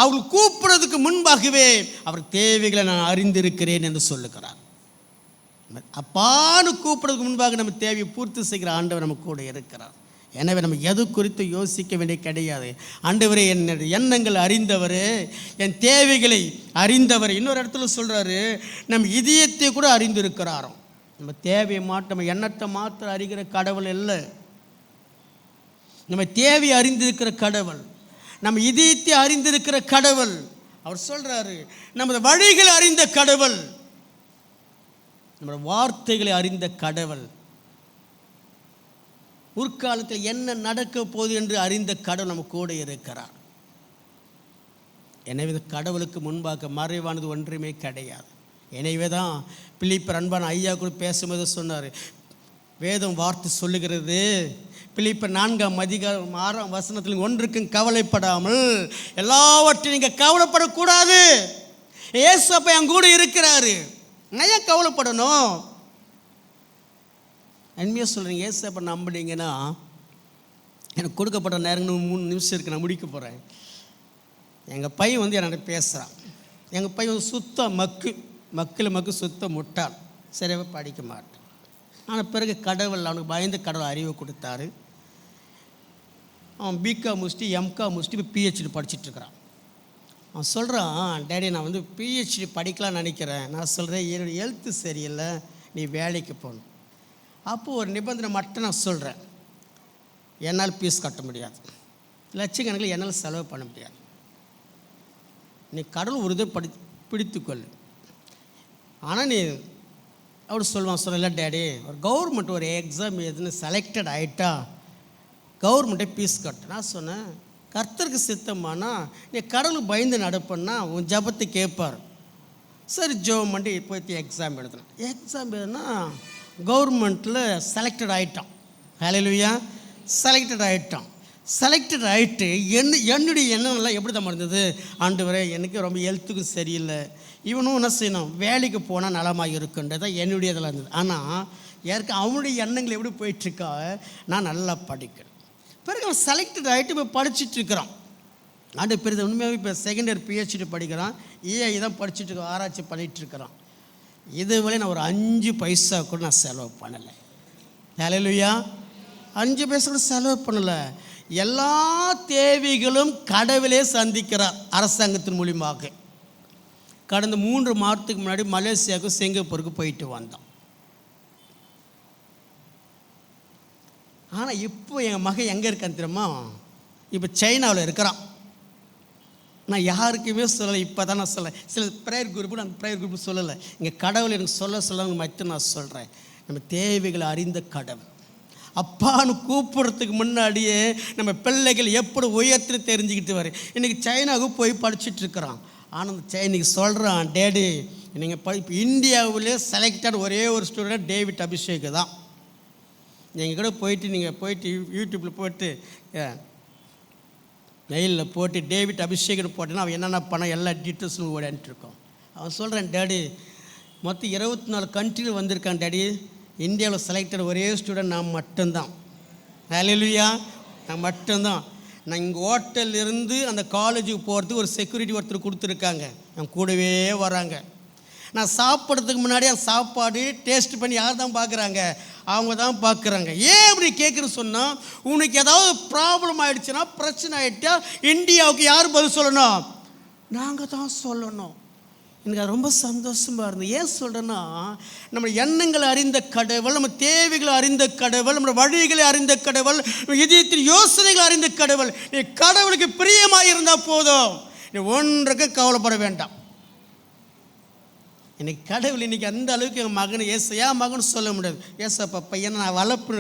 அவர்கள் கூப்பிடுறதுக்கு முன்பாகவே அவர் தேவைகளை நான் அறிந்திருக்கிறேன் என்று சொல்லுகிறார். அப்பான்னு கூப்பிடுறதுக்கு முன்பாக நம்ம தேவையை பூர்த்தி செய்கிற ஆண்டவர் நம்ம கூட இருக்கிறார். எனவே நம்ம எது குறித்து யோசிக்க வேண்டிய கிடையாது. ஆண்டவரே, என் எண்ணங்கள் அறிந்தவர், என் தேவைகளை அறிந்தவர். இன்னொரு இடத்துல சொல்கிறாரு, நம்ம இதயத்தை கூட அறிந்திருக்கிறாரோ. நம்ம தேவையை நம்ம எண்ணத்தை மாத்திரம் அறிகிற கடவுள் இல்லை, நம்ம தேவையை அறிந்திருக்கிற கடவுள், நம்ம இதயத்தை அறிந்திருக்கிற கடவுள். அவர் சொல்கிறாரு, நமது வழிகளை அறிந்த கடவுள், நம்முடைய வார்த்தைகளை அறிந்த கடவுள், முற்காலத்தில் என்ன நடக்க போகுது என்று அறிந்த கடவுள் நம்ம கூட இருக்கிறார். எனவே இந்த கடவுளுக்கு முன்பாக மறைவானது ஒன்றுமே கிடையாது. எனவே தான் பிலிப்பர் அன்பான ஐயா கூட பேசும்போது சொன்னார், வேதம் வார்த்தை சொல்லுகிறது, பிலிப்பர் 4:6 ஒன்றுக்கும் கவலைப்படாமல் எல்லாவற்றையும் நீங்கள் கவலைப்படக்கூடாது. இயேசு அப்போ என் கூட இருக்கிறாரு, நான் ஏன் கவலைப்படணும்? உண்மையாக சொல்கிறீங்க, ஏசு அப்போ நம்பினீங்கன்னா, எனக்கு கொடுக்கப்பட்ட நேரங்கள் 3 நிமிஷம் இருக்குது, நான் முடிக்க போகிறேன். எங்கள் பையன் வந்து என்கிட்ட பேசுகிறான். எங்கள் பையன் வந்து சுத்த மக்கு சுத்த முட்டாள், சரியாக படிக்க மாட்டேன். ஆனால் பிறகு கடவுள் அவனுக்கு பயந்து கடவுள் அறிவை கொடுத்தாரு. அவன் பிகாம் முடிச்சுட்டு எம்காம் முடிச்சுட்டு இப்போ பிஹெச்டி படிச்சுட்ருக்கிறான். அவன் சொல்கிறான், டேடி நான் வந்து பிஹெச்டி படிக்கலாம்னு நினைக்கிறேன். நான் சொல்கிறேன், என்னுடைய ஹெல்த்து சரியில்லை, நீ வேலைக்கு போகணும். அப்போது ஒரு நிபந்தனை மட்டும் நான் சொல்கிறேன், என்னால் ஃபீஸ் கட்ட முடியாது, லட்சக்கணக்கில் என்னால் செலவு பண்ண முடியாது, நீ கடவுள் ஒரு இதை பிடித்துக்கொள். ஆனால் நீ அப்படி சொல்லலை டேடி, ஒரு கவர்மெண்ட் ஒரு எக்ஸாம் எதுன்னு செலக்டட் ஆகிட்டா கவர்மெண்ட்டே ஃபீஸ் கட்டு. நான் சொன்னேன், கர்த்தருக்கு சித்தமானா நீ கடவுளுக்கு பயந்து நடப்பன்னா உன் ஜபத்தை கேட்பார். சரி ஜோம் பண்ணி போய் எக்ஸாம் எழுதுனேன். எக்ஸாம் எழுதுனா கவர்மெண்ட்டில் செலக்டட் ஆகிட்டான். ஹல்லேலூயா. செலக்டட் ஆகிட்டு என்னுடைய எண்ணம்லாம் எப்படி தான் இருந்தது, ஆண்டவரே எனக்கு ரொம்ப ஹெல்த்துக்கும் சரியில்லை, இவனும் என்ன செய்யணும், வேலைக்கு போனால் நலமாக இருக்குன்றதான் என்னுடைய இதில் இருந்தது. ஆனால் அவனுடைய எண்ணங்கள் எப்படி போயிட்டுருக்கா, நான் நல்லா படிக்கிறேன். பிறகு அவன் செலக்டட் ஆகிட்டு இப்போ படிச்சுட்ருக்கிறான். ஆண்டு பெரிய உண்மையாகவே இப்போ செகண்ட் இயர் பிஹெச்டி படிக்கிறான். ஏஐ தான் படிச்சுட்டு ஆராய்ச்சி பண்ணிகிட்ருக்கிறான். இதுவரை நான் ஒரு 5 பைசா கூட நான் செலவு பண்ணலை. ஹல்லேலூயா. 5 பைசா கூட செலவு பண்ணலை. எல்லா தேவைகளும் கடவுளே சந்திக்கிறார் அரசாங்கத்தின் மூலியமாக. கடந்த 3 மாதத்துக்கு முன்னாடி மலேசியாவுக்கு சிங்கப்பூருக்கு போயிட்டு வந்தோம். ஆனால் இப்போ எங்கள் மகன் எங்கே இருக்கான்னு தெரியுமா, இப்போ சைனாவில் இருக்கிறான். நான் யாருக்குமே சொல்லலை, இப்போ தான் நான் சொல்ல சில ப்ரேயர் குரூப்பு, நான் ப்ரேயர் குரூப்பு சொல்லலை. இங்கே கடவுள் எனக்கு சொல்ல மட்டும் நான் சொல்கிறேன். நம்ம தேவைகளை அறிந்த கடவுள் அப்பான்னு கூப்பிட்றதுக்கு முன்னாடியே நம்ம பிள்ளைகள் எப்படி உயர்த்து தெரிஞ்சுக்கிட்டு வர. இன்றைக்கி சைனாவுக்கு போய் படிச்சுட்ருக்கிறான். ஆனால் அந்த சைனிக்கு சொல்கிறான், டேடி நீங்கள் இப்போ இந்தியாவிலே செலக்டட் ஒரே ஒரு ஸ்டூடெண்ட் டேவிட் அபிஷேக் தான். நீங்கள் கூட போயிட்டு யூடியூப்பில் போட்டு மெயிலில் போட்டு டேவிட் அபிஷேக்னு போட்டேன்னா அவன் என்னென்ன பண்ண எல்லா டீட்டெயில்ஸும் ஓடிட்டுருக்கோம். அவன் சொல்கிறான், டேடி மொத்தம் 24 கண்ட்ரியில் வந்திருக்கான் டேடி, இந்தியாவில் செலக்டட் ஒரே ஸ்டூடெண்ட் நான் மட்டும்தான். ஹல்லேலூயா. நான் மட்டும்தான். நான் இங்கே ஹோட்டலிருந்து அந்த காலேஜுக்கு போகிறதுக்கு ஒரு செக்யூரிட்டி ஒருத்தர் கொடுத்துருக்காங்க, என் கூடவே வராங்க. நான் சாப்பிட்றதுக்கு முன்னாடி அந்த சாப்பாடு டேஸ்ட் பண்ணி யார் தான் பார்க்குறாங்க? அவங்க தான் பார்க்குறாங்க. ஏன் அப்படி கேட்குறேன்னு சொன்னால், உனக்கு ஏதாவது ப்ராப்ளம் ஆகிடுச்சுன்னா, பிரச்சனை ஆகிட்டா இந்தியாவுக்கு யார் பதில் சொல்லணும்? நாங்கள் தான் சொல்லணும். எனக்கு அது ரொம்ப சந்தோஷமாக இருந்தது. ஏன் சொல்கிறேன்னா, நம்ம எண்ணங்களை அறிந்த கடவுள், நம்ம தேவைகளை அறிந்த கடவுள், நம்ம வழிகளை அறிந்த கடவுள், இதயத்தின் யோசனைகளை அறிந்த கடவுள். நீ கடவுளுக்கு பிரியமாக இருந்தால் போதும், நீ ஒன்றுக்கு கவலைப்பட வேண்டாம். இன்னைக்கு கடவுள் இன்றைக்கி அந்த அளவுக்கு என் மகன் என் மகன் சொல்ல முடியாது. ஏசப்பா பையனை நான் வளர்ப்பு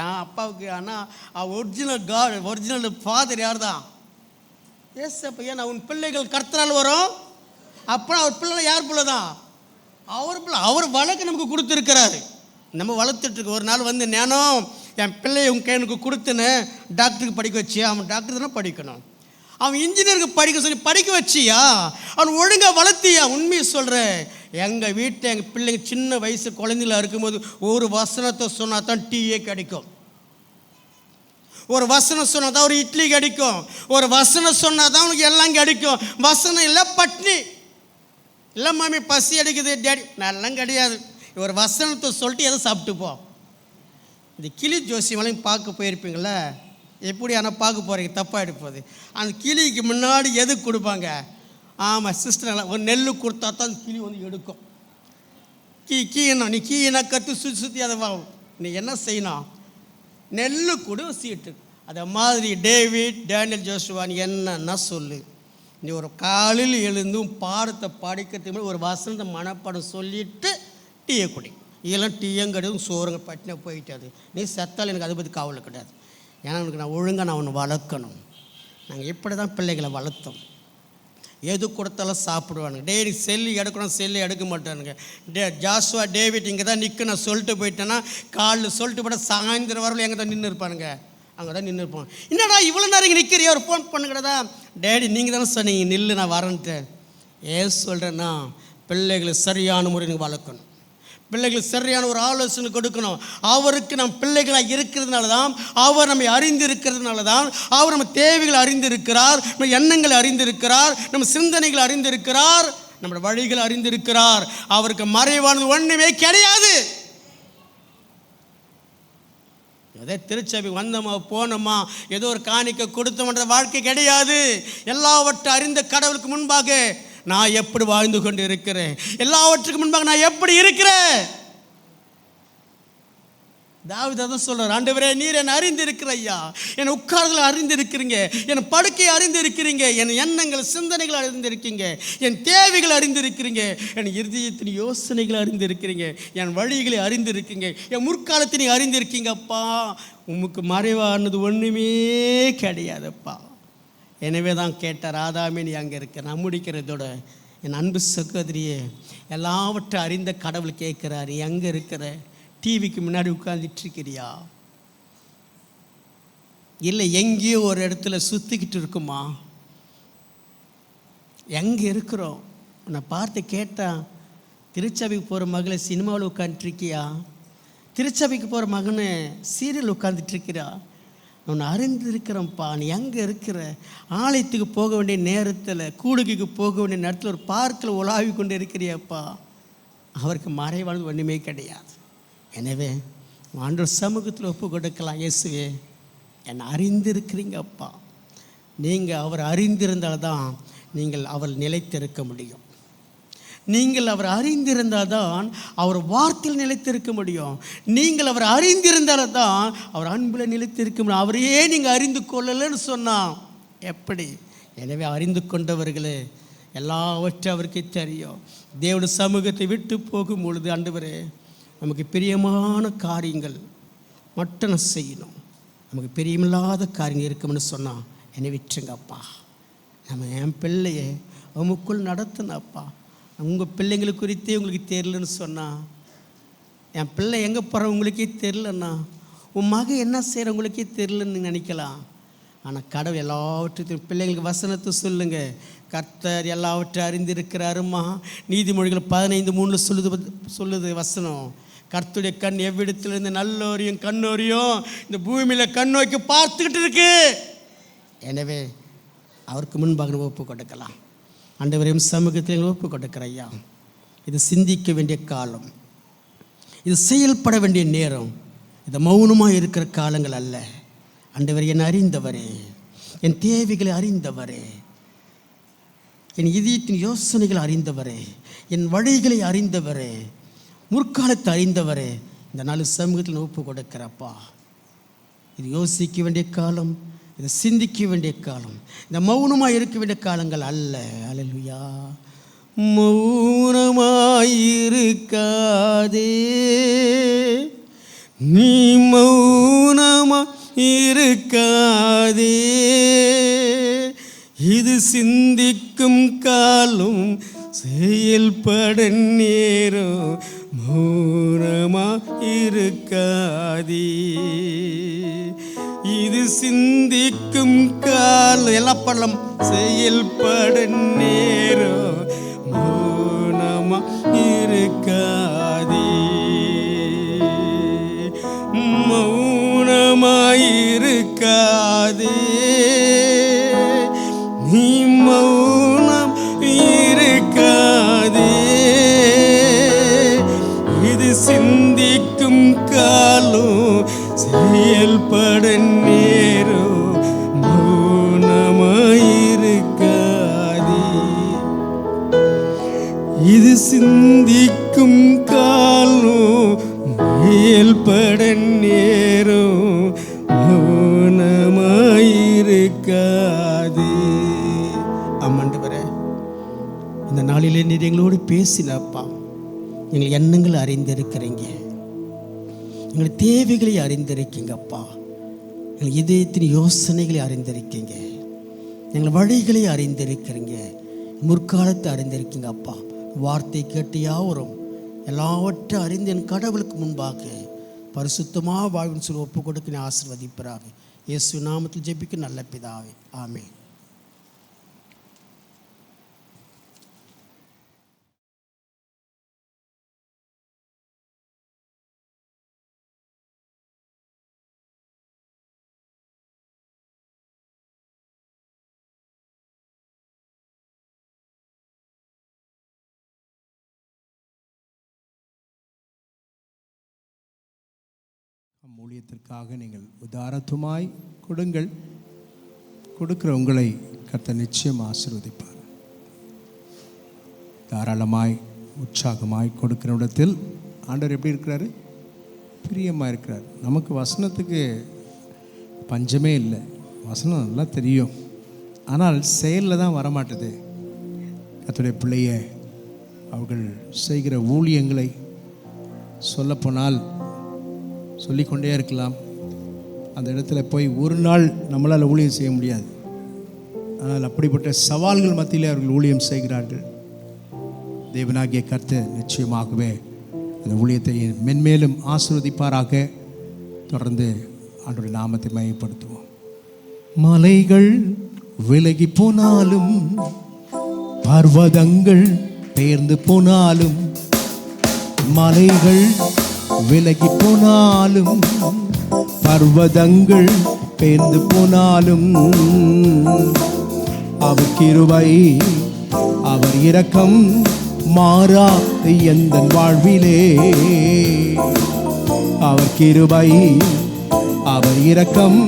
என் அப்பாவுக்கு. ஆனால் ஒரிஜினல் ஃபாதர் யார் தான்? ஏசப்பா. ஏன்னா உன் பிள்ளைகள் கர்த்தரால் வரும். அப்புறம் அவர் பிள்ளை யார் பிள்ளை தான்? அவர் பிள்ளை. அவர் வழக்கு நமக்கு கொடுத்துருக்கிறாரு, நம்ம வளர்த்துட்ருக்கு. ஒரு நாள் வந்து நானும் என் பிள்ளைய உன் எனக்கு கொடுத்துன்னு டாக்டருக்கு படிக்க வச்சு, அவன் டாக்டர் தானே படிக்கணும், அவன் இன்ஜினியருக்கு படிக்க சொல்லி படிக்க வச்சியா, அவன் ஒழுங்காக வளர்த்தியா? உண்மையை சொல்கிறேன். எங்கள் வீட்டில் எங்கள் பிள்ளைங்க சின்ன வயசு குழந்தைங்களா இருக்கும்போது ஒரு வசனத்தை சொன்னால் தான் டீயே கிடைக்கும், ஒரு வசனம் சொன்னால் தான் ஒரு இட்லி கிடைக்கும், ஒரு வசனம் சொன்னால் தான் உனக்கு எல்லாம் கிடைக்கும். வசனம் இல்லை பட்னி இல்லை, மாமி பசி அடிக்குது டேடி, நல்லா கிடையாது. ஒரு வசனத்தை சொல்லிட்டு எதை சாப்பிட்டுப்போம். இந்த கிளி ஜோசியமெல்லாம் பார்க்க போயிருப்பீங்களே, எப்படி ஆனால் பார்க்க போகிறீங்க, தப்பாக எடுப்போது. அந்த கிளிக்கு முன்னாடி எது கொடுப்பாங்க? ஆமாம் சிஸ்டர், ஒரு நெல் கொடுத்தா தான் அந்த கிளி வந்து எடுக்கும். கீனா நீ கீனா கற்று சுற்றி அதை வாகும். நீ என்ன செய்யணும்? நெல் கொடு சீட்டு. அதை மாதிரி டேனியல் ஜோஷுவா நீ என்னன்னா சொல்லு. நீ ஒரு காலையில் எழுந்தும் பாடத்தை படிக்கிறதுக்கு ஒரு வசனத்தை மனப்பாடம் சொல்லிவிட்டு டீயை குடி. இதெல்லாம் டீயும் கிடையாது, சோறுங்க பட்டின போயிட்டாது. நீ செத்தால் எனக்கு அதை பற்றி கவலை கிடையாது. ஏன்னா உனக்கு நான் ஒழுங்காக நான் அவனை வளர்க்கணும். நாங்கள் இப்படி தான் பிள்ளைகளை வளர்த்தோம். எது கொடுத்தாலும் சாப்பிடுவானுங்க. டெய்லி செல்லு எடுக்கணும், செல்லு எடுக்க மாட்டானுங்க. ஜாஸ்வா டேவிட் இங்கே தான் நிற்க நான் சொல்லிட்டு போயிட்டேன்னா, காலில் சொல்லிட்டு போட சாயந்தரம் வரல எங்கே தான் நின்று இருப்பானுங்க, அங்கே தான் நின்று இருப்பான். என்னடா இவ்வளோ நேரம் இங்கே நிற்கிறியா, ஒரு ஃபோன் பண்ணுங்கடா. டேடி நீங்கள் தானே சொன்னீங்க நில்லு நான் வரேன்ட்டு. ஏன் சொல்கிறேன்னா, பிள்ளைகளை சரியான முறையில் வளர்க்கணும், பிள்ளைகளுக்கு சரியான ஒரு ஆலோசனை கொடுக்கணும். அவருக்கு நம் பிள்ளைகளாக இருக்கிறதுனால தான், அவர் நம்மை அறிந்திருக்கிறதுனால தான், அவர் நம்ம தேவைகளை அறிந்திருக்கிறார், நம்ம எண்ணங்களை அறிந்திருக்கிறார், நம்ம சிந்தனைகளை அறிந்திருக்கிறார், நம்மளோட வழிகளை அறிந்திருக்கிறார். அவருக்கு மறைவானது ஒன்றுமே கிடையாது. அதே திருச்சபை வந்தோமா போனோமா ஏதோ ஒரு காணிக்கை கொடுத்தோம்ன்ற வாழ்க்கை கிடையாது. எல்லாவற்றை அறிந்த கடவுளுக்கு முன்பாக நான் எப்படி வாழ்ந்து கொண்டு இருக்கிறேன், எல்லாவற்றுக்கு முன்பாக நான் எப்படி இருக்கிறேன். தாவீது அதான் சொல்றார், ஆண்டவரே நீர் என்னை அறிந்திருக்கிற ஐயா, என் உட்கார்தலை அறிந்திருக்கிறீங்க, என் படுக்கையை அறிந்திருக்கிறீங்க, என் எண்ணங்கள் சிந்தனைகளை அறிந்திருக்கீங்க, என் தேவைகளை அறிந்திருக்கிறீங்க, என் இருதயத்தின் யோசனைகளை அறிந்திருக்கிறீங்க, என் வழிகளை அறிந்திருக்கீங்க, என் முற்காலத்தினை அறிந்திருக்கீங்கப்பா. உமக்கு மறைவானது ஒன்றுமே கிடையாதுப்பா. எனவே தான் கேட்டார், ஆதாமே நீ அங்கே இருக்க. நான் முடிக்கிறதோட என் அன்பு சகோதரியே, எல்லாவற்றையும் அறிந்த கடவுள் கேட்குறாரு, எங்கே இருக்கிற? டிவிக்கு முன்னாடி உட்கார்ந்துட்டு இருக்கிறியா, இல்லை எங்கேயோ ஒரு இடத்துல சுற்றிக்கிட்டு இருக்குமா? எங்கே இருக்கிறோம்? உன்னை பார்த்து கேட்டால், திருச்சபைக்கு போகிற மகளை சினிமாவில் உட்காந்துட்ருக்கியா, திருச்சபைக்கு போகிற மகனை சீரியல் உட்காந்துட்ருக்கிறா? உன்னை அறிந்திருக்கிறேன்ப்பா. நீ எங்கே இருக்கிற? ஆலயத்துக்கு போக வேண்டிய நேரத்தில், கூடுகைக்கு போக வேண்டிய நேரத்தில் ஒரு பார்க்கில் உலாவி கொண்டு இருக்கிறியாப்பா. அவருக்கு மறைவானது ஒன்றுமே கிடையாது. எனவே ஆண்டவர் சமூகத்தில் ஒப்பு கொடுக்கலாம். இயேசுவே என்னை அறிந்திருக்கிறீங்கப்பா. நீங்கள் அவர் அறிந்திருந்தால்தான் நீங்கள் அவர் நிலைத்திருக்க முடியும். நீங்கள் அவர் அறிந்திருந்தால்தான் அவர் வார்த்தையில் நிலைத்திருக்க முடியும். நீங்கள் அவர் அறிந்திருந்தால்தான் அவர் அன்பில் நிலைத்திருக்க முடியும். அவரையே நீங்கள் அறிந்து கொள்ளலன்னு சொன்னால் எப்படி? எனவே அறிந்து கொண்டவர்களே, எல்லாவற்றும் அவருக்கே தெரியும். தேவனுடைய சமூகத்தை விட்டு போகும் பொழுது, ஆண்டவரே நமக்கு பிரியமான காரியங்கள் மட்டும் நான் செய்யணும், நமக்கு பிரியமில்லாத காரியங்கள் இருக்கும்னு சொன்னால் என்னை விட்டுருங்கப்பா. நம்ம என் பிள்ளையை உமக்குள் நடத்தினப்பா. உங்கள் பிள்ளைங்களை குறித்தே உங்களுக்கு தெரியலன்னு சொன்னால், என் பிள்ளை எங்கே போகிற உங்களுக்கே தெரிலண்ணா, உன் மகன் என்ன செய்கிற உங்களுக்கே தெரிலன்னு நினைக்கலாம். ஆனால் கடவுள் எல்லாவற்றையும் பிள்ளைங்களுக்கு வசனத்தை சொல்லுங்கள். கர்த்தர் எல்லாவற்றையும் அறிந்திருக்கிறாருமா. நீதிமொழிகள் 15:3 சொல்லுது வசனம். கர்த்தருடைய கண் எவ்விடத்திலிருந்து நல்லோரையும் கண்ணோரையும் இந்த பூமியில் கண் நோக்கி பார்த்துக்கிட்டு இருக்கு. எனவே அவருக்கு முன்பாக நம்ம ஒப்பு கொடுக்கலாம். ஆண்டவரையும் சமூகத்தில் ஒப்பு கொடுக்குற ஐயா, இது சிந்திக்க வேண்டிய காலம், இது செயல்பட வேண்டிய நேரம். இது மௌனமாக இருக்கிற காலங்கள் அல்ல. ஆண்டவர் என்னை அறிந்தவரே, என் தேவைகளை அறிந்தவரே, என் இதயத்தின் யோசனைகளை அறிந்தவரே, என் வழிகளை அறிந்தவரே, முற்காலத்தை அறிந்தவரே, இந்த நாலு சமூகத்தில் ஒப்பு கொடுக்கிறப்பா. இது யோசிக்க வேண்டிய காலம், இது சிந்திக்க வேண்டிய காலம், இந்த மௌனமாக இருக்க வேண்டிய காலங்கள் அல்ல. அல்லேலூயா. மௌனமாயிருக்காதே, நீ மௌனமாயிருக்காதே, இது சிந்திக்கும் காலம், செயல்பட நேரம், மௌனமாயிருக்காதே. இது சிந்திக்கும் காலம், எல்லாம் படம், செயல்பட நேரம், மௌனமாயிருக்காதே, மௌனமாயிருக்காதே, நீ மௌனம் இருக்காதே, இது சிந்திக்கும் காலம், செயல்பட நேரம், மௌனமாயிருக்காதே. இது சிந்திக்கும் காலம், செயல்பட நேரம், மௌனமாயிருக்காதே. ஆமாண்டவரே, இந்த நாளிலே நீர் எங்களோடு பேசினப்பா. எங்கள் எண்ணங்களை அறிந்திருக்கிறீங்க, எங்கள் தேவைகளை அறிந்திருக்கீங்கப்பா, எங்கள் இதயத்தின் யோசனைகளை அறிந்திருக்கீங்க, எங்கள் வழிகளை அறிந்திருக்கிறீங்க, முற்காலத்தை அறிந்திருக்கீங்க அப்பா. வார்த்தை கேட்டு யாவரும் எல்லாவற்றையும் அறிந்து என் கடவுளுக்கு முன்பாக பரிசுத்தமாக வாழ்வின் சொல்லி ஒப்பு கொடுக்க ஆசீர்வதிப்பாராக. இயேசு நாமத்தில் ஜெபிக்க நல்ல பிதாவே, ஆமென். ஊழியத்திற்காக நீங்கள் உதாரத்துமாய் கொடுங்கள். கொடுக்கிற உங்களை கர்த்தர் நிச்சயம் ஆசீர்வதிப்பார். தாராளமாய் உற்சாகமாய் கொடுக்கிற இடத்தில் ஆண்டவர் எப்படி இருக்கிறாரு? பிரியமாக இருக்கிறார். நமக்கு வசனத்துக்கு பஞ்சமே இல்லை, வசனம் நல்லா தெரியும், ஆனால் செயலில் தான் வரமாட்டுது. கர்த்தருடைய பிள்ளைய அவர்கள் செய்கிற ஊழியங்களை சொல்லப்போனால் சொல்லிக்கொண்டே இருக்கலாம். அந்த இடத்துல போய் ஒரு நாள் நம்மளால் ஊழியம் செய்ய முடியாது. ஆனால் அப்படிப்பட்ட சவால்கள் மத்தியிலே அவர்கள் ஊழியம் செய்கிறார்கள். தேவனாகிய கர்த்தர் நிச்சயமாகவே அந்த ஊழியத்தை மென்மேலும் ஆசீர்வதிப்பாராக. தொடர்ந்து ஆண்டவருடைய நாமத்தை மையப்படுத்துவோம். மலைகள் விலகி போனாலும், பர்வதங்கள் பெயர்ந்து போனாலும், மலைகள் விலகி போனாலும், பர்வதங்கள் பெயர்ந்து போனாலும், அவர் கிருபை அவர் இரக்கம் மாறாது எந்தன் வாழ்விலே. அவர் கிருபை அவர் இரக்கம்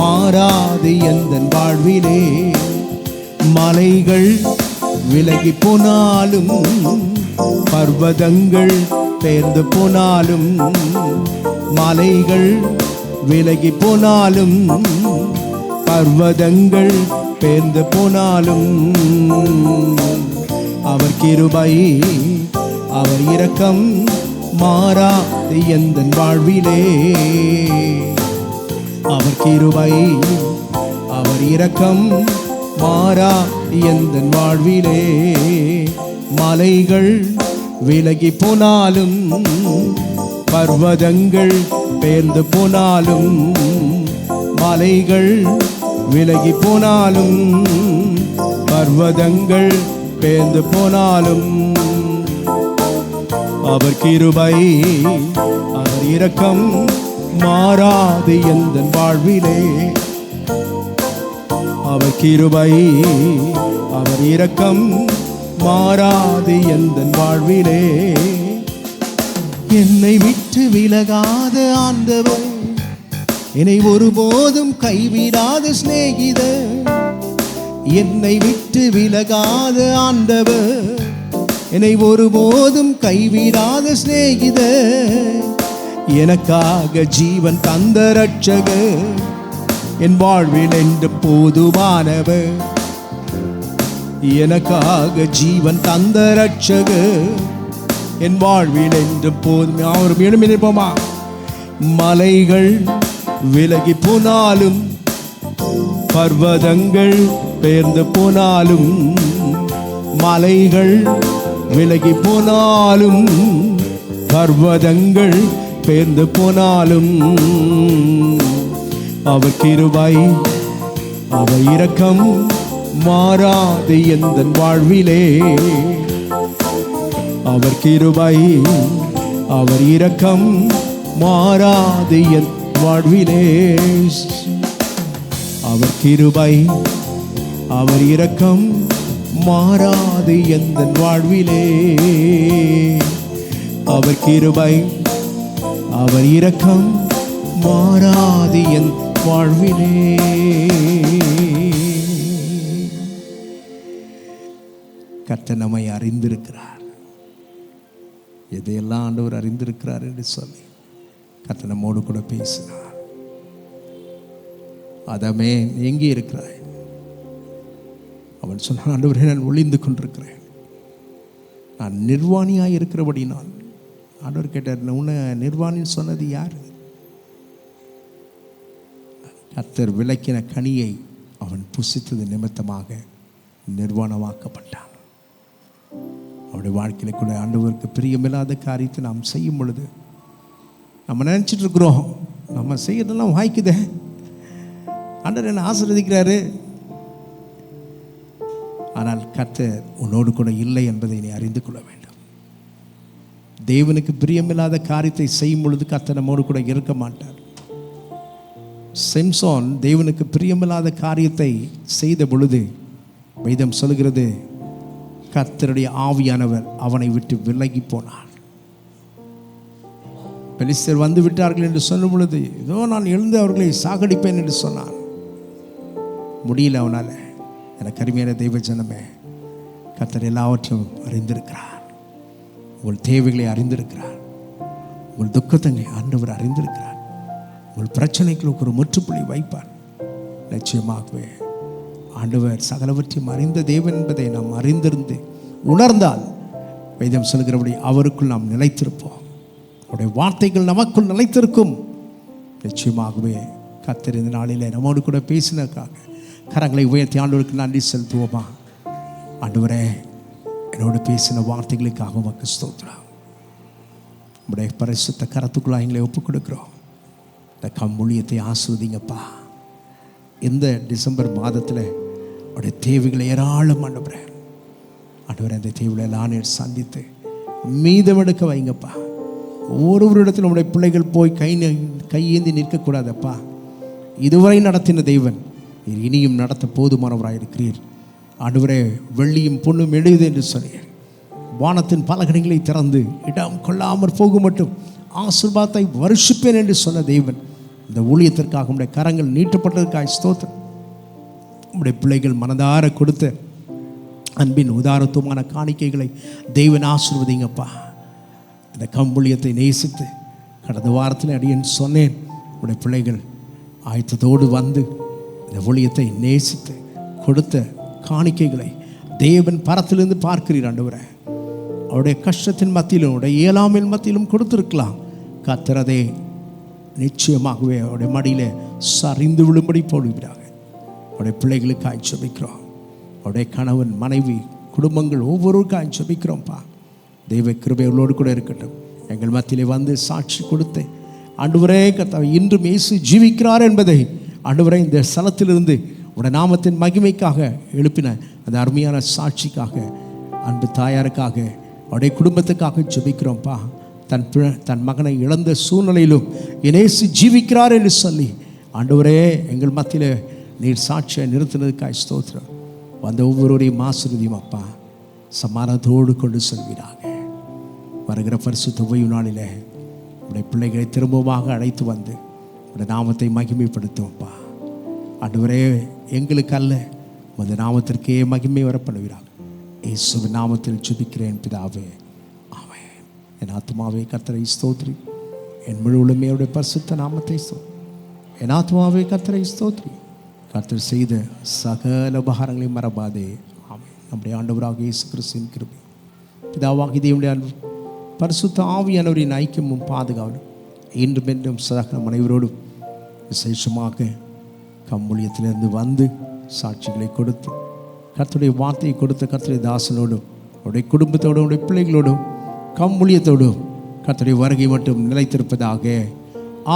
மாறாது எந்தன் வாழ்விலே. மலைகள் விலகி போனாலும், பர்வதங்கள் பெயர்ந்து போனாலும், மலைகள் விலகி போனாலும், பர்வதங்கள் பெயர்ந்து போனாலும், அவர் கிருபை அவர் இரக்கம் மாறாது எந்தன் வாழ்விலே. அவர் கிருபை அவர் இரக்கம் மாறாது எந்தன் வாழ்விலே. மலைகள் விலகி போனாலும், பர்வதங்கள் பெயர்ந்து போனாலும், மலைகள் விலகி போனாலும், பர்வதங்கள் பெயர்ந்து போனாலும், அவர் கிருபை அவர் இரக்கம் மாறாது எந்தன் வாழ்விலே. அவர் கிருபை அவர் இரக்கம் மாறாது எந்தன் வாழ்விலே. என்னை விட்டு விலகாத ஆண்டவர், என்னை ஒருபோதும் கைவிடாத சிநேகிதர். என்னை விட்டு விலகாத ஆண்டவர், என்னை ஒருபோதும் கைவிடாத சிநேகிதர். எனக்காக ஜீவன் தந்த ரட்சகர், என் வாழ்வில் என்று போதுமானவர். எனக்காக ஜீவன் தந்த ரட்சகர், என் வாழ்வில் என்று போதும். அவர் மீண்டும் நினைப்போமா? மலைகள் விலகி போனாலும், பர்வதங்கள் பெயர்ந்து போனாலும், மலைகள் விலகி போனாலும், பர்வதங்கள் பெயர்ந்து போனாலும், அவர் கிருபை அவர் இரக்கம் மாறாது எந்தன் வாழ்விலே. அவர் கிருபை அவர் இரக்கம் மாறாது என் வாழ்விலே. அவர் கிருபை அவர் இரக்கம் மாறாது எந்தன் வாழ்விலே. அவர் கிருபை அவர் இரக்கம் மாறாது என் வாழ்விலே. கர்த்தர் நம்மை அறிந்திருக்கிறார். எதையெல்லாம் ஆண்டவர் அறிந்திருக்கிறார் என்று சொல்லி கர்த்தர் நம்மோடு கூட பேசினார். அதமே எங்கே இருக்கிறாய்? அவன் சொன்னான், ஆண்டவரே நான் ஒளிந்து கொண்டிருக்கிறேன், நான் நிர்வாணியாக இருக்கிறபடி. நான் ஆண்டவர் கேட்டார், உன்னை நிர்வாணின்னு சொன்னது யார்? கர்த்தர் விளக்கின கனியை அவன் புசித்தது நிமித்தமாக நிர்வாணமாக்கப்பட்டான். அவருடைய வாழ்க்கையில் கூட ஆண்டவருக்கு பிரியமில்லாத காரியத்தை நாம் செய்யும் பொழுது நம்ம நினச்சிட்டு இருக்கிறோம், நம்ம செய்யறதெல்லாம் வாய்க்குதே, ஆண்டவர் என்ன ஆசீர்வதிக்கிறாரு. ஆனால் கர்த்தர் உன்னோடு கூட இல்லை என்பதை நீ அறிந்து கொள்ள வேண்டும். தேவனுக்கு பிரியமில்லாத காரியத்தை செய்யும் பொழுது கர்த்தர் நம்மோடு கூட இருக்க மாட்டார். சிம்சோன் தேவனுக்கு பிரியமில்லாத காரியத்தை செய்த பொழுது வேதம் சொல்கிறது, கர்த்தருடைய ஆவியானவர் அவனை விட்டு விலகி போனார். பெலிஸ்தர் வந்து விட்டார்கள் என்று சொல்லும் பொழுது, இதோ நான் எழுந்து அவர்களை சாகடிப்பேன் என்று சொன்னான். முடியல அவனால. எனக்கு அருமையான தெய்வ ஜனமே, கர்த்தர் எல்லாவற்றையும் அறிந்திருக்கிறார். உங்கள் தேவைகளை அறிந்திருக்கிறார். உங்கள் துக்கத்தை ஆண்டவர் அறிந்திருக்கிறார். உங்கள் பிரச்சனைகளுக்கு ஒரு முற்றுப்புள்ளி வைப்பார். நிச்சயமாகவே ஆண்டவர் சகலவற்றையும் அறிந்த தேவன் என்பதை நாம் அறிந்திருந்து உணர்ந்தால் வேதம் சொல்கிறபடி அவருக்குள் நாம் நிலைத்திருப்போம். அவருடைய வார்த்தைகள் நமக்குள் நிலைத்திருக்கும். நிச்சயமாகவே கர்த்தர் இந்த நாளிலே நம்மோடு கூட பேசினதுக்காக கரங்களை உயர்த்தி ஆண்டவருக்கு நன்றி செலுத்துவோமா? ஆண்டவரே, என்னோடு பேசின வார்த்தைகளுக்காக உமக்கு ஸ்தோத்திரம். உடைய பரிசுத்த கரத்துக்குள்ள எங்களை ஒப்புக் கொடுக்கிறோம். இந்த கம்பூழியத்தை ஆசீர்வதிங்கப்பா. இந்த டிசம்பர் மாதத்தில் அவருடைய தேவைகளை ஏராளம் ஆண்டவரே, அந்த தேவைகளை எல்லாம் சந்தித்து மீதமெடுக்க வைங்கப்பா. ஒவ்வொரு இடத்துல நம்முடைய பிள்ளைகள் போய் கையேந்தி நிற்கக்கூடாதப்பா. இதுவரை நடத்தின தெய்வன் இனியும் நடத்த போதுமானவராக இருக்கிறீர். ஆண்டவரே, வெள்ளியும் பொண்ணும் எழுது என்று சொன்னீர். வானத்தின் பலகணிகளை திறந்து இடம் கொள்ளாமற் போகும் மட்டும் ஆசீர்வாதத்தை வருஷிப்பேன் என்று சொன்ன தெய்வன் இந்த ஊழியத்திற்காக உடைய கரங்கள் நீட்டப்பட்டதற்காக ஸ்தோத்திரம். உடைய பிள்ளைகள் மனதார கொடுத்த அன்பின் உதாரத்துவமான காணிக்கைகளை தெய்வன் ஆசீர்வதிங்கப்பா. இந்த கம்பூழியத்தை நேசித்து கடந்த வாரத்தில் அடியேன் சொன்னேன், உடைய பிள்ளைகள் ஆயத்தத்தோடு வந்து இந்த ஊழியத்தை நேசித்து கொடுத்த காணிக்கைகளை தேவன் பரத்திலிருந்து பார்க்கிறீர். ஆண்டவரே, அவருடைய கஷ்டத்தின் மத்தியிலும் அவருடைய இயலாமையின் மத்தியிலும் கொடுத்திருக்கலாம். கர்த்தரதை நிச்சயமாகவே அவருடைய மடியில் சரிந்து விழும்படி போடுகிறாங்க. அவருடைய பிள்ளைகளுக்காக ஜெபிக்கிறோம். அவருடைய கணவன் மனைவி குடும்பங்கள் ஒவ்வொருவருக்காக ஜெபிக்கிறோம்ப்பா. தெய்வ கிருபைகளோடு கூட இருக்கட்டும். எங்கள் மத்தியிலே வந்து சாட்சி கொடுத்து ஆண்டவரே கர்த்தாவே, இன்றும் இயேசு ஜீவிக்கிறார் என்பதை ஆண்டவரே இந்த ஸ்தலத்திலிருந்து உடைய நாமத்தின் மகிமைக்காக எழுப்பின அந்த அருமையான சாட்சிக்காக, அன்பு தாயாருக்காக, அவருடைய குடும்பத்துக்காக ஜெபிக்கிறோம்ப்பா. தன் மகனை இழந்த சூழ்நிலையிலும் இயேசு ஜீவிக்கிறார் என்று சொல்லி ஆண்டவரே எங்கள் மத்தியில் நீர் சாட்சியை நிறுத்தினதுக்காக ஸ்தோத்திரம். வந்த ஒவ்வொருவரையும் ஆசீர்வதியும் அப்பா. சமாதானத்தோடு கொண்டு செல்வீராக. வருகிற பரிசுத்த ஓய்வு நாளில் உடைய பிள்ளைகளை திரும்பமாக அழைத்து வந்து உடைய நாமத்தை மகிமைப்படுத்துவோம்ப்பா. ஆண்டவரே, எங்களுக்கு அல்ல, உமது நாமத்திற்கே மகிமை வரப்படுவீராக. இயேசுவின் நாமத்தில் ஜெபிக்கிறேன் பிதாவே, ஆமென். என் ஆத்மாவே கர்த்தரை ஸ்தோத்திரி, என் முழு உலமையோட பரிசுத்த நாமத்தை என் ஆத்மாவே கர்த்தரை ஸ்தோத்திரி, கர்த்தர் செய்த சகல உபகாரங்களையும் மறவாதே. ஆமென். நம்முடைய ஆண்டவராக இயேசு கிறிஸ்துவின் கிருபை, பிதாவாகிய தேவனுடைய அன்பு, பரிசுத்த ஆவியானவரின் ஐக்கியமும் பாதுகாவலும் இன்றும் என்றும் சதா அனைவரோடும், விசேஷமாக கம்பூழியத்திலிருந்து வந்து சாட்சிகளை கொடுத்து கர்த்தருடைய வார்த்தையை கொடுத்த கர்த்தருடைய தாசனோடும் அவருடைய குடும்பத்தோடும் அவருடைய பிள்ளைகளோடும் கம்பூழியத்தோடும் கர்த்தருடைய வருகை மட்டும் நிலைத்திருப்பதாக.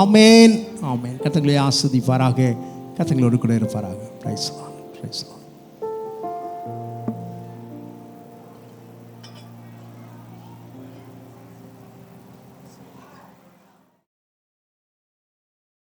ஆமேன், ஆமேன். கர்த்தர்களை ஆஸ்வதிப்பாராக, கர்த்தர்களோடு கூட இருப்பாராக. Praise the Lord, praise the Lord.